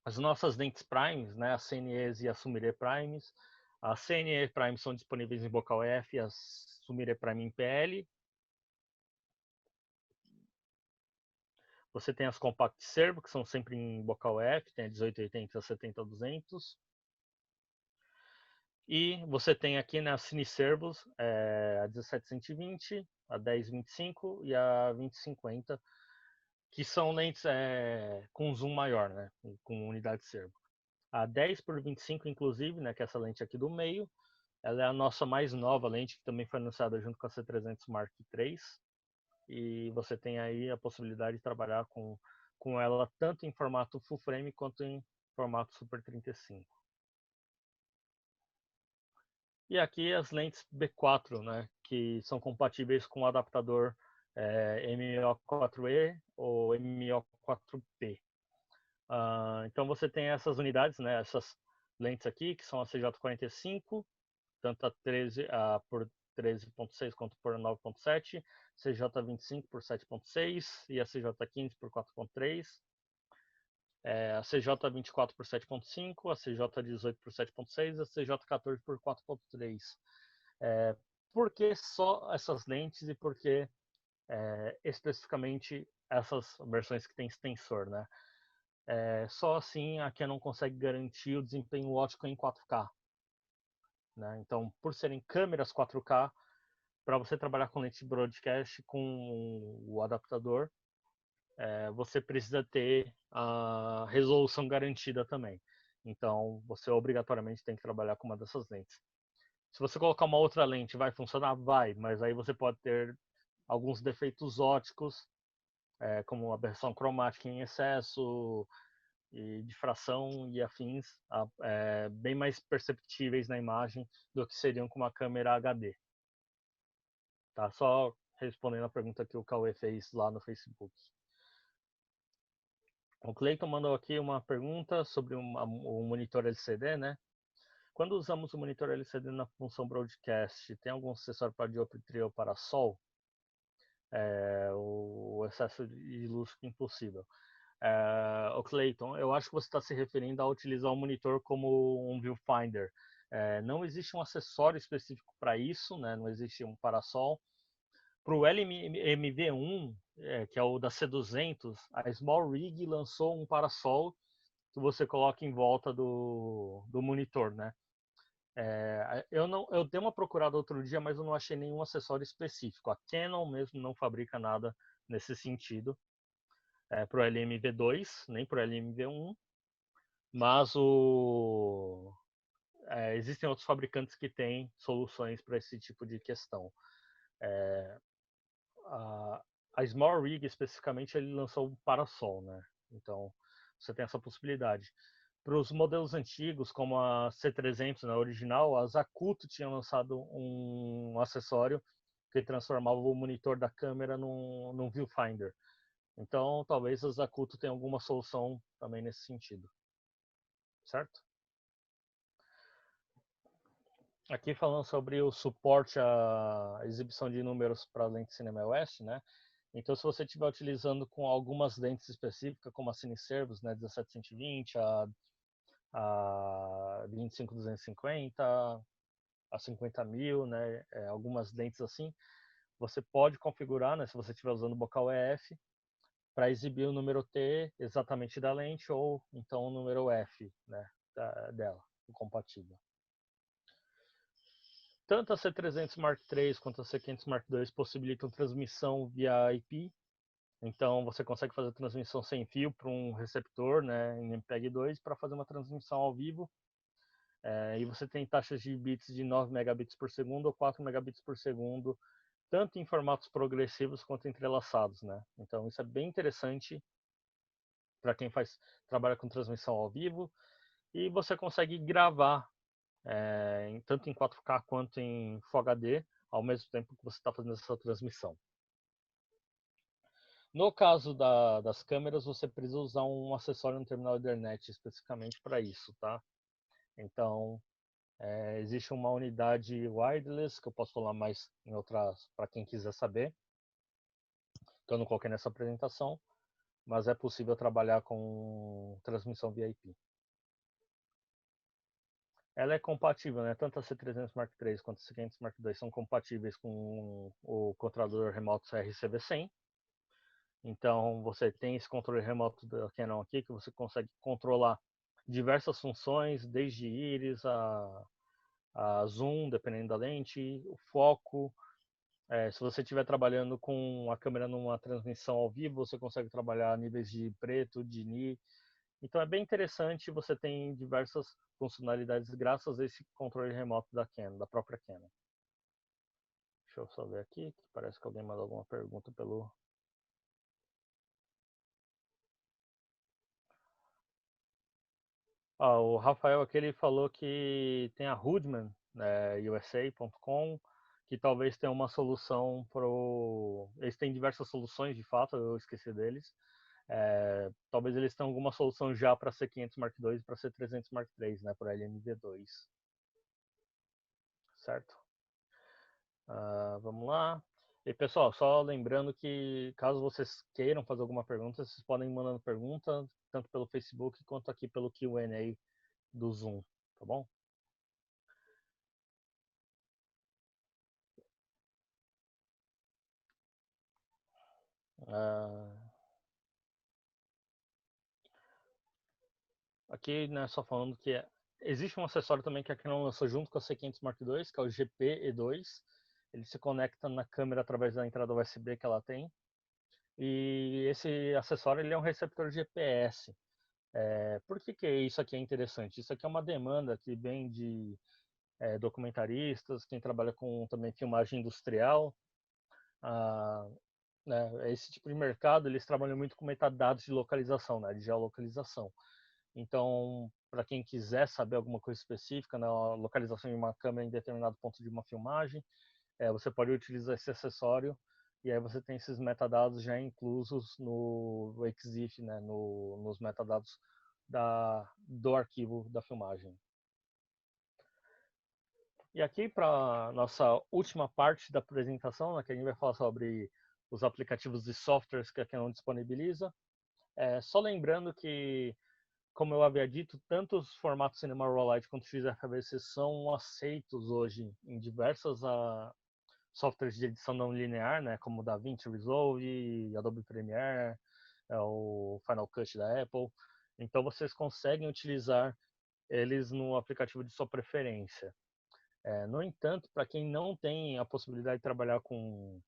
As nossas lentes Primes, né, as CNEs e as Sumire Primes. As CNE Primes são disponíveis em bocal F e as Sumire Prime em PL. Você tem as Compact Servo, que são sempre em bocal F, tem a 1880 e a 70-200. E você tem aqui nas Cine Servos a 17-120, a 10-25 e a 20-50, que são lentes com zoom maior, né, com unidade servo. A 10 por 25, inclusive, né, que é essa lente aqui do meio, ela é a nossa mais nova lente, que também foi anunciada junto com a C300 Mark III. E você tem aí a possibilidade de trabalhar com ela tanto em formato full frame quanto em formato Super 35. E aqui as lentes B4, né, que são compatíveis com o adaptador MO4E ou MO4P. Então você tem essas unidades, né, essas lentes aqui, que são a CJ45, tanto a por 13.6 quanto por 9.7, CJ25 por 7.6 e a CJ15 por 4.3, a CJ24 por 7.5, a CJ18 por 7.6 e a CJ14 por 4.3. Por que só essas lentes e por que especificamente essas versões que tem extensor, né? Só assim a Canon consegue garantir o desempenho ótico em 4K. Né? Então, por serem câmeras 4K, para você trabalhar com lente de broadcast com o adaptador, você precisa ter a resolução garantida também. Então, você obrigatoriamente tem que trabalhar com uma dessas lentes. Se você colocar uma outra lente, vai funcionar? Vai, mas aí você pode ter alguns defeitos óticos, como aberração cromática em excesso, e difração e afins, bem mais perceptíveis na imagem do que seriam com uma câmera HD. Tá? Só respondendo a pergunta que o Cauê fez lá no Facebook. O Cleiton mandou aqui uma pergunta sobre o monitor LCD, né? Quando usamos o monitor LCD na função broadcast, tem algum acessório para dioptria ou para sol? O excesso de luz impossível. O Clayton, eu acho que você está se referindo a utilizar o monitor como um viewfinder. Não existe um acessório específico para isso, né? Não existe um parasol. Para o LMV1, que é o da C200, a Small Rig lançou um parasol que você coloca em volta do monitor, né? Eu dei uma procurada outro dia, mas eu não achei nenhum acessório específico. A Canon mesmo não fabrica nada nesse sentido para o LMV2, nem para o LMV1, mas existem outros fabricantes que têm soluções para esse tipo de questão. A Small Rig, especificamente, ele lançou um parasol, né? Então, você tem essa possibilidade. Para os modelos antigos, como a C300, na original, a Zacuto tinha lançado um acessório que transformava o monitor da câmera num viewfinder. Então, talvez a Zacuto tenha alguma solução também nesse sentido. Certo? Aqui falando sobre o suporte à exibição de números para lente Cinema OS, né? Então, se você estiver utilizando com algumas lentes específicas, como a Cineservos, né, 17-120, a 25-250, a 50.000, né, algumas lentes assim, você pode configurar, né, se você estiver usando o bocal EF, para exibir o número T exatamente da lente ou então o número F, né, dela, o compatível. Tanto a C300 Mark III quanto a C500 Mark II possibilitam transmissão via IP. Então você consegue fazer transmissão sem fio para um receptor, né, em MPEG-2 para fazer uma transmissão ao vivo. E você tem taxas de bits de 9 megabits por segundo ou 4 megabits por segundo, tanto em formatos progressivos quanto entrelaçados, né? Então isso é bem interessante para quem trabalha com transmissão ao vivo. E você consegue gravar tanto em 4K quanto em Full HD ao mesmo tempo que você está fazendo essa transmissão. No caso das câmeras, você precisa usar um acessório no terminal Ethernet especificamente para isso, tá? Então, existe uma unidade wireless, que eu posso falar mais em outras, para quem quiser saber, que eu não coloquei nessa apresentação, mas é possível trabalhar com transmissão via IP. Ela é compatível, né? Tanto a C300 Mark III quanto a C500 Mark II são compatíveis com o controlador remoto RCV100. Então, você tem esse controle remoto da Canon aqui, que você consegue controlar diversas funções, desde íris a zoom, dependendo da lente, o foco. Se você estiver trabalhando com a câmera numa transmissão ao vivo, você consegue trabalhar níveis de preto, de ni, Então é bem interessante, você tem diversas funcionalidades graças a esse controle remoto da Canon, da própria Canon. Deixa eu só ver aqui, que parece que alguém mandou alguma pergunta pelo... o Rafael aqui, ele falou que tem a Hoodman, USA.com, que talvez tenha uma solução para o... Eles têm diversas soluções, de fato, eu esqueci deles. Talvez eles tenham alguma solução já para C500 Mark II e para C300 Mark III, né, para LNV2. Certo? Vamos lá. E pessoal, só lembrando que caso vocês queiram fazer alguma pergunta, vocês podem ir mandando pergunta, tanto pelo Facebook quanto aqui pelo Q&A do Zoom, tá bom? Aqui, né, só falando que existe um acessório também que a Canon lançou junto com a C500 Mark II, que é o GP-E2. Ele se conecta na câmera através da entrada USB que ela tem. E esse acessório ele é um receptor GPS. Por que isso aqui é interessante? Isso aqui é uma demanda que vem de documentaristas, quem trabalha com também filmagem industrial. Né, esse tipo de mercado, eles trabalham muito com metadados de localização, né, de geolocalização. Então, para quem quiser saber alguma coisa específica na localização de uma câmera em determinado ponto de uma filmagem, você pode utilizar esse acessório e aí você tem esses metadados já inclusos no EXIF, né, nos metadados do arquivo da filmagem. E aqui para nossa última parte da apresentação, né, que a gente vai falar sobre os aplicativos e softwares que a Canon disponibiliza. Só lembrando que, como eu havia dito, tanto os formatos Cinema Raw Light quanto o XFAVC são aceitos hoje em diversas softwares de edição não linear, né, como o DaVinci Resolve, Adobe Premiere, o Final Cut da Apple. Então vocês conseguem utilizar eles no aplicativo de sua preferência. No entanto, para quem não tem a possibilidade de trabalhar com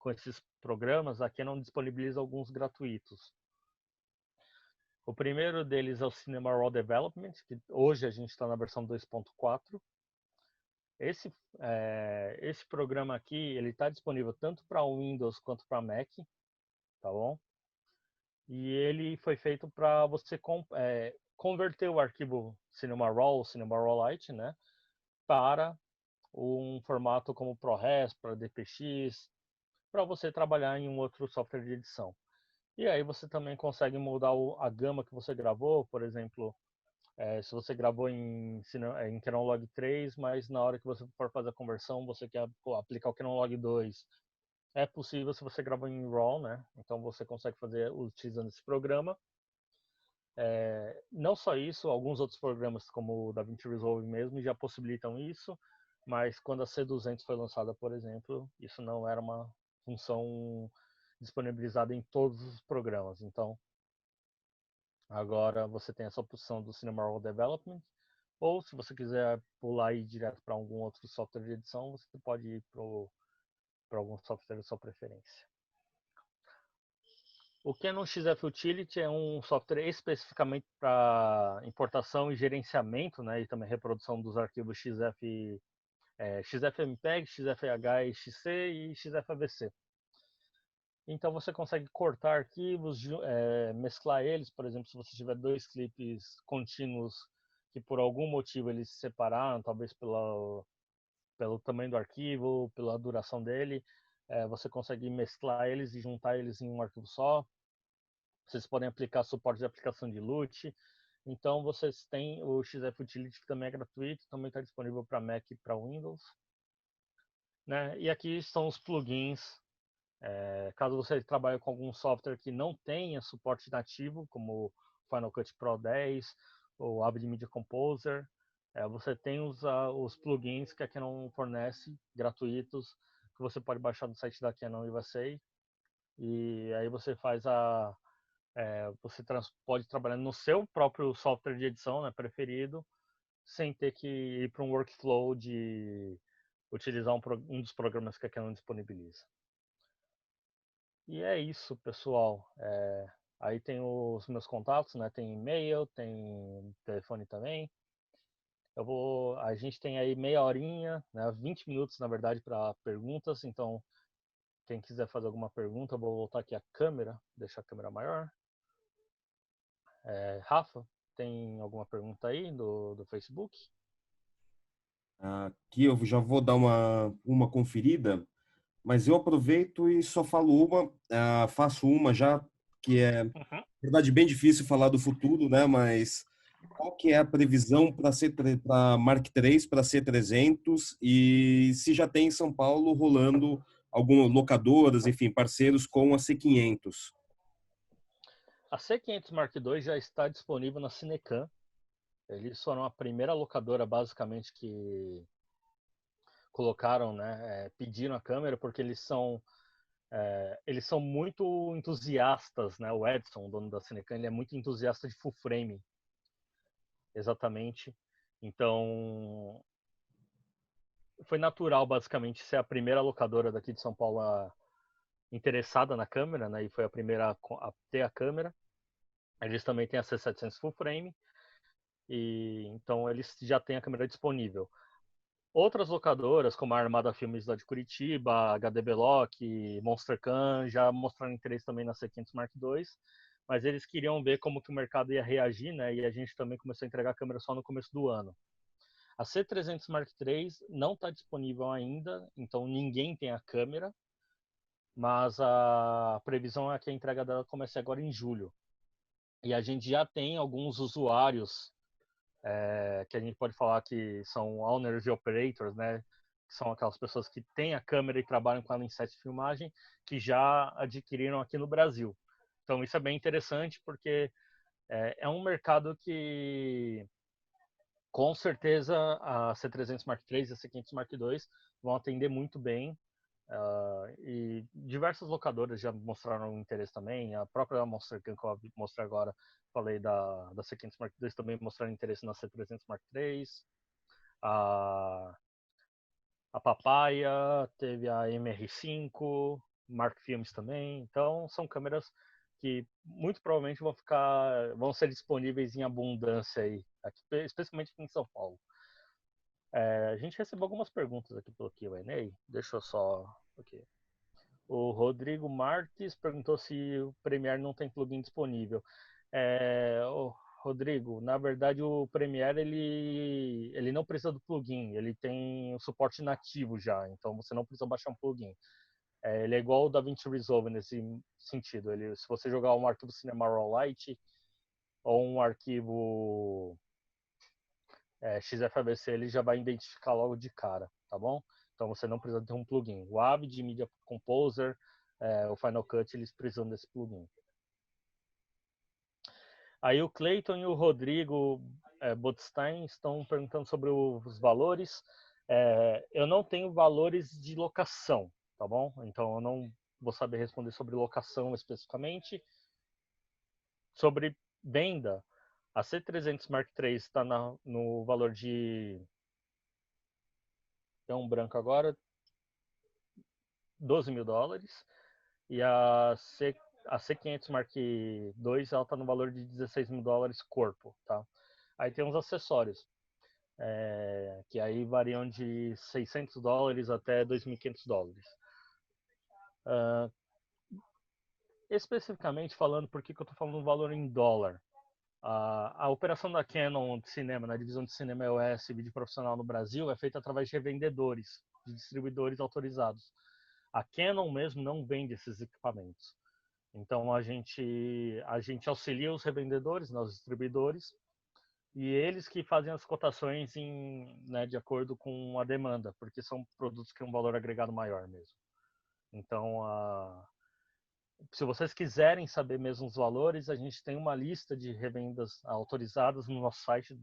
esses programas, a Canon disponibiliza alguns gratuitos. O primeiro deles é o Cinema Raw Development, que hoje a gente está na versão 2.4. Esse programa aqui, ele está disponível tanto para Windows quanto para Mac, tá bom? E ele foi feito para você converter o arquivo Cinema Raw ou Cinema Raw Lite, né, para um formato como ProRes, para DPX, para você trabalhar em um outro software de edição. E aí você também consegue mudar a gama que você gravou, por exemplo, se você gravou em Canon Log 3, mas na hora que você for fazer a conversão, você quer aplicar o Canon Log 2. É possível se você gravou em RAW, né? Então você consegue fazer utilizando esse programa. Não só isso, alguns outros programas como o DaVinci Resolve mesmo já possibilitam isso, mas quando a C200 foi lançada, por exemplo, isso não era uma função disponibilizada em todos os programas. Então, agora você tem essa opção do Cinema Raw Development, ou se você quiser pular e ir direto para algum outro software de edição, você pode ir para algum software de sua preferência. O Canon XF Utility é um software especificamente para importação e gerenciamento, né, e também reprodução dos arquivos XFMPEG, XFH e XC e XFAVC. Então você consegue cortar arquivos, mesclar eles, por exemplo, se você tiver dois clipes contínuos que por algum motivo eles se separaram, talvez pelo tamanho do arquivo, pela duração dele, você consegue mesclar eles e juntar eles em um arquivo só. Vocês podem aplicar suporte de aplicação de LUT. Então vocês têm o XF Utility, que também é gratuito, também está disponível para Mac e para Windows. Né? E aqui estão os plugins. Caso você trabalhe com algum software que não tenha suporte nativo, como o Final Cut Pro 10 ou Avid Media Composer, você tem os plugins que a Canon fornece, gratuitos, que você pode baixar no site da Canon USA. E aí você faz você pode trabalhar no seu próprio software de edição, né, preferido, sem ter que ir para um workflow de utilizar um dos programas que a Canon disponibiliza. E é isso, pessoal. Aí tem os meus contatos, né? Tem e-mail, tem telefone também. A gente tem aí meia horinha, né? 20 minutos, na verdade, para perguntas. Então, quem quiser fazer alguma pergunta, eu vou voltar aqui a câmera, deixar a câmera maior. Rafa, tem alguma pergunta aí do Facebook? Aqui eu já vou dar uma conferida, mas eu aproveito e só falo faço uma já, que é, na Uhum. verdade, bem difícil falar do futuro, né? Mas qual que é a previsão para Mark III, para C300 e se já tem em São Paulo rolando algumas locadoras, enfim, parceiros com a C500? A C500 Mark II já está disponível na Cinecam. Eles foram a primeira locadora, basicamente, que colocaram, né, pediram a câmera, porque eles são muito entusiastas, né? O Edson, o dono da Cinecam, ele é muito entusiasta de full frame, exatamente. Então, foi natural, basicamente, ser a primeira locadora daqui de São Paulo interessada na câmera, né? E foi a primeira a ter a câmera. Eles também têm a C700 full frame, e então eles já têm a câmera disponível. Outras locadoras, como a Armada Filmes lá de Curitiba, HD Beloc, Monster Can, já mostraram interesse também na C500 Mark II, mas eles queriam ver como que o mercado ia reagir, né? E a gente também começou a entregar a câmera só no começo do ano. A C300 Mark III não está disponível ainda, então ninguém tem a câmera, mas a previsão é que a entrega dela comece agora em julho. E a gente já tem alguns usuários que a gente pode falar que são owners e operators, né? Que são aquelas pessoas que têm a câmera e trabalham com ela em set de filmagem, que já adquiriram aqui no Brasil. Então isso é bem interessante porque é um mercado que com certeza a C300 Mark III e a C500 Mark II vão atender muito bem. E diversas locadoras já mostraram interesse também. A própria Monster que eu mostrei agora, falei da C500 Mark II, também mostraram interesse na C300 Mark III. A, a Papaya, teve a MR5, Mark Filmes também. Então são câmeras que muito provavelmente vão ser disponíveis em abundância aí, aqui, especialmente aqui em São Paulo. A gente recebeu algumas perguntas aqui pelo Q&A. Deixa eu só. Okay. O Rodrigo Marques perguntou se o Premiere não tem plugin disponível. Rodrigo, na verdade o Premiere ele não precisa do plugin, ele tem o suporte nativo já, então você não precisa baixar um plugin. Ele é igual o DaVinci Resolve nesse sentido. Se você jogar um arquivo Cinema Raw Lite ou um arquivo XFABC, ele já vai identificar logo de cara, tá bom? Então você não precisa ter um plugin. O Avid, Media Composer, o Final Cut, eles precisam desse plugin. Aí o Clayton e o Rodrigo Botstein estão perguntando sobre os valores. Eu não tenho valores de locação, tá bom? Então eu não vou saber responder sobre locação especificamente. Sobre venda, a C300 Mark III está no valor de... Tem um branco agora, $12.000. E a C500 Mark II ela está no valor de $16.000 corpo, tá? Aí tem uns acessórios, que aí variam de $600 até $2.500. Especificamente falando, por que eu estou falando um valor em dólar? A operação da Canon de cinema, na divisão de cinema EOS e vídeo profissional no Brasil, é feita através de revendedores, de distribuidores autorizados. A Canon mesmo não vende esses equipamentos. Então a gente auxilia os revendedores, os distribuidores, e eles que fazem as cotações né, de acordo com a demanda, porque são produtos que têm um valor agregado maior mesmo. Então, se vocês quiserem saber mesmo os valores, a gente tem uma lista de revendas autorizadas no site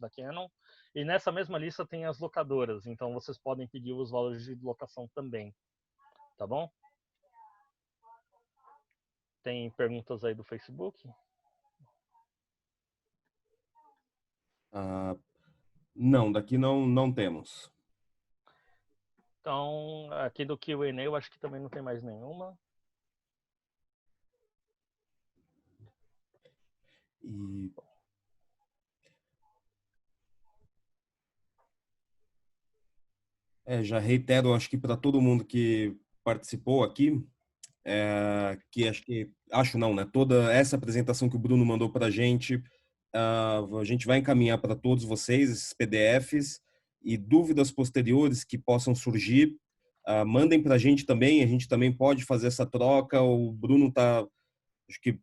da Canon, e nessa mesma lista tem as locadoras, então vocês podem pedir os valores de locação também, tá bom? Tem perguntas aí do Facebook? Não, daqui não temos. Então, aqui do Q&A eu acho que também não tem mais nenhuma. E já reitero, acho que para todo mundo que participou aqui, que acho não, né? Toda essa apresentação que o Bruno mandou para a gente vai encaminhar para todos vocês esses PDFs e dúvidas posteriores que possam surgir, mandem para a gente também pode fazer essa troca. O Bruno está, acho que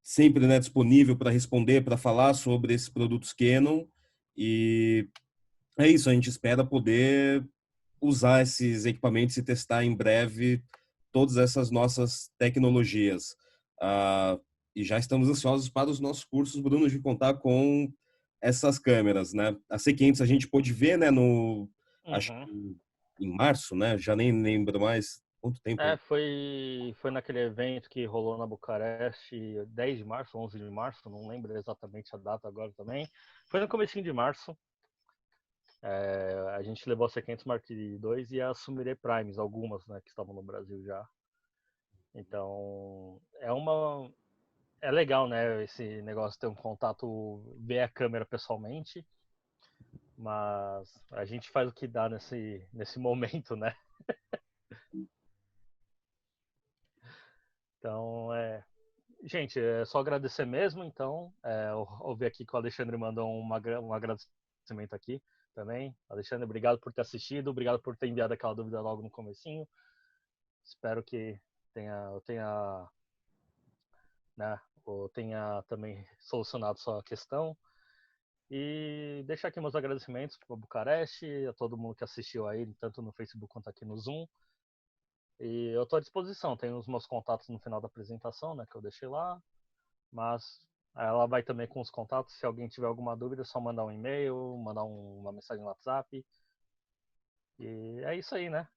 sempre, né, disponível para responder, para falar sobre esses produtos Canon e é isso. A gente espera poder usar esses equipamentos e testar em breve todas essas nossas tecnologias. Ah, e já estamos ansiosos para os nossos cursos, Bruno, de contar com essas câmeras, né? A C500 a gente pôde ver, né, acho Uhum. que em março, né? Já nem lembro mais quanto tempo. Foi naquele evento que rolou na Bucareste, 10 de março, 11 de março, não lembro exatamente a data agora também. Foi no comecinho de março. A gente levou a C500 Mark II e a Sumire Primes, algumas, né, que estavam no Brasil já. Então, é legal, né, esse negócio de ter um contato, ver a câmera pessoalmente, mas a gente faz o que dá nesse momento, né? Então, gente, é só agradecer mesmo. Então, eu vi aqui que o Alexandre mandou um agradecimento aqui também. Alexandre, obrigado por ter assistido, obrigado por ter enviado aquela dúvida logo no comecinho. Espero que eu tenha, né, ou tenha também solucionado sua questão. E deixar aqui meus agradecimentos para o Bucareste, a todo mundo que assistiu aí, tanto no Facebook quanto aqui no Zoom. E eu estou à disposição, tem os meus contatos no final da apresentação, né, que eu deixei lá. Mas ela vai também com os contatos. Se alguém tiver alguma dúvida, é só mandar um e-mail, mandar uma mensagem no WhatsApp. E é isso aí, né?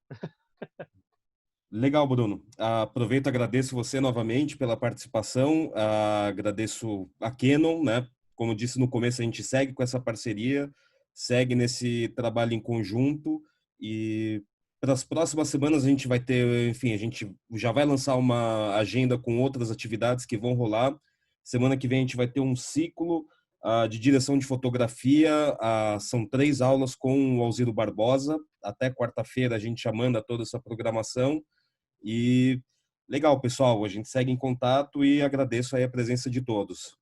Legal, Bruno. Aproveito e agradeço você novamente pela participação. Agradeço a Canon, né? Como eu disse no começo, a gente segue com essa parceria, segue nesse trabalho em conjunto e para as próximas semanas a gente vai ter, enfim, a gente já vai lançar uma agenda com outras atividades que vão rolar. Semana que vem a gente vai ter um ciclo de direção de fotografia. São 3 aulas com o Alziro Barbosa. Até quarta-feira a gente já manda toda essa programação. E legal, pessoal, a gente segue em contato e agradeço aí a presença de todos.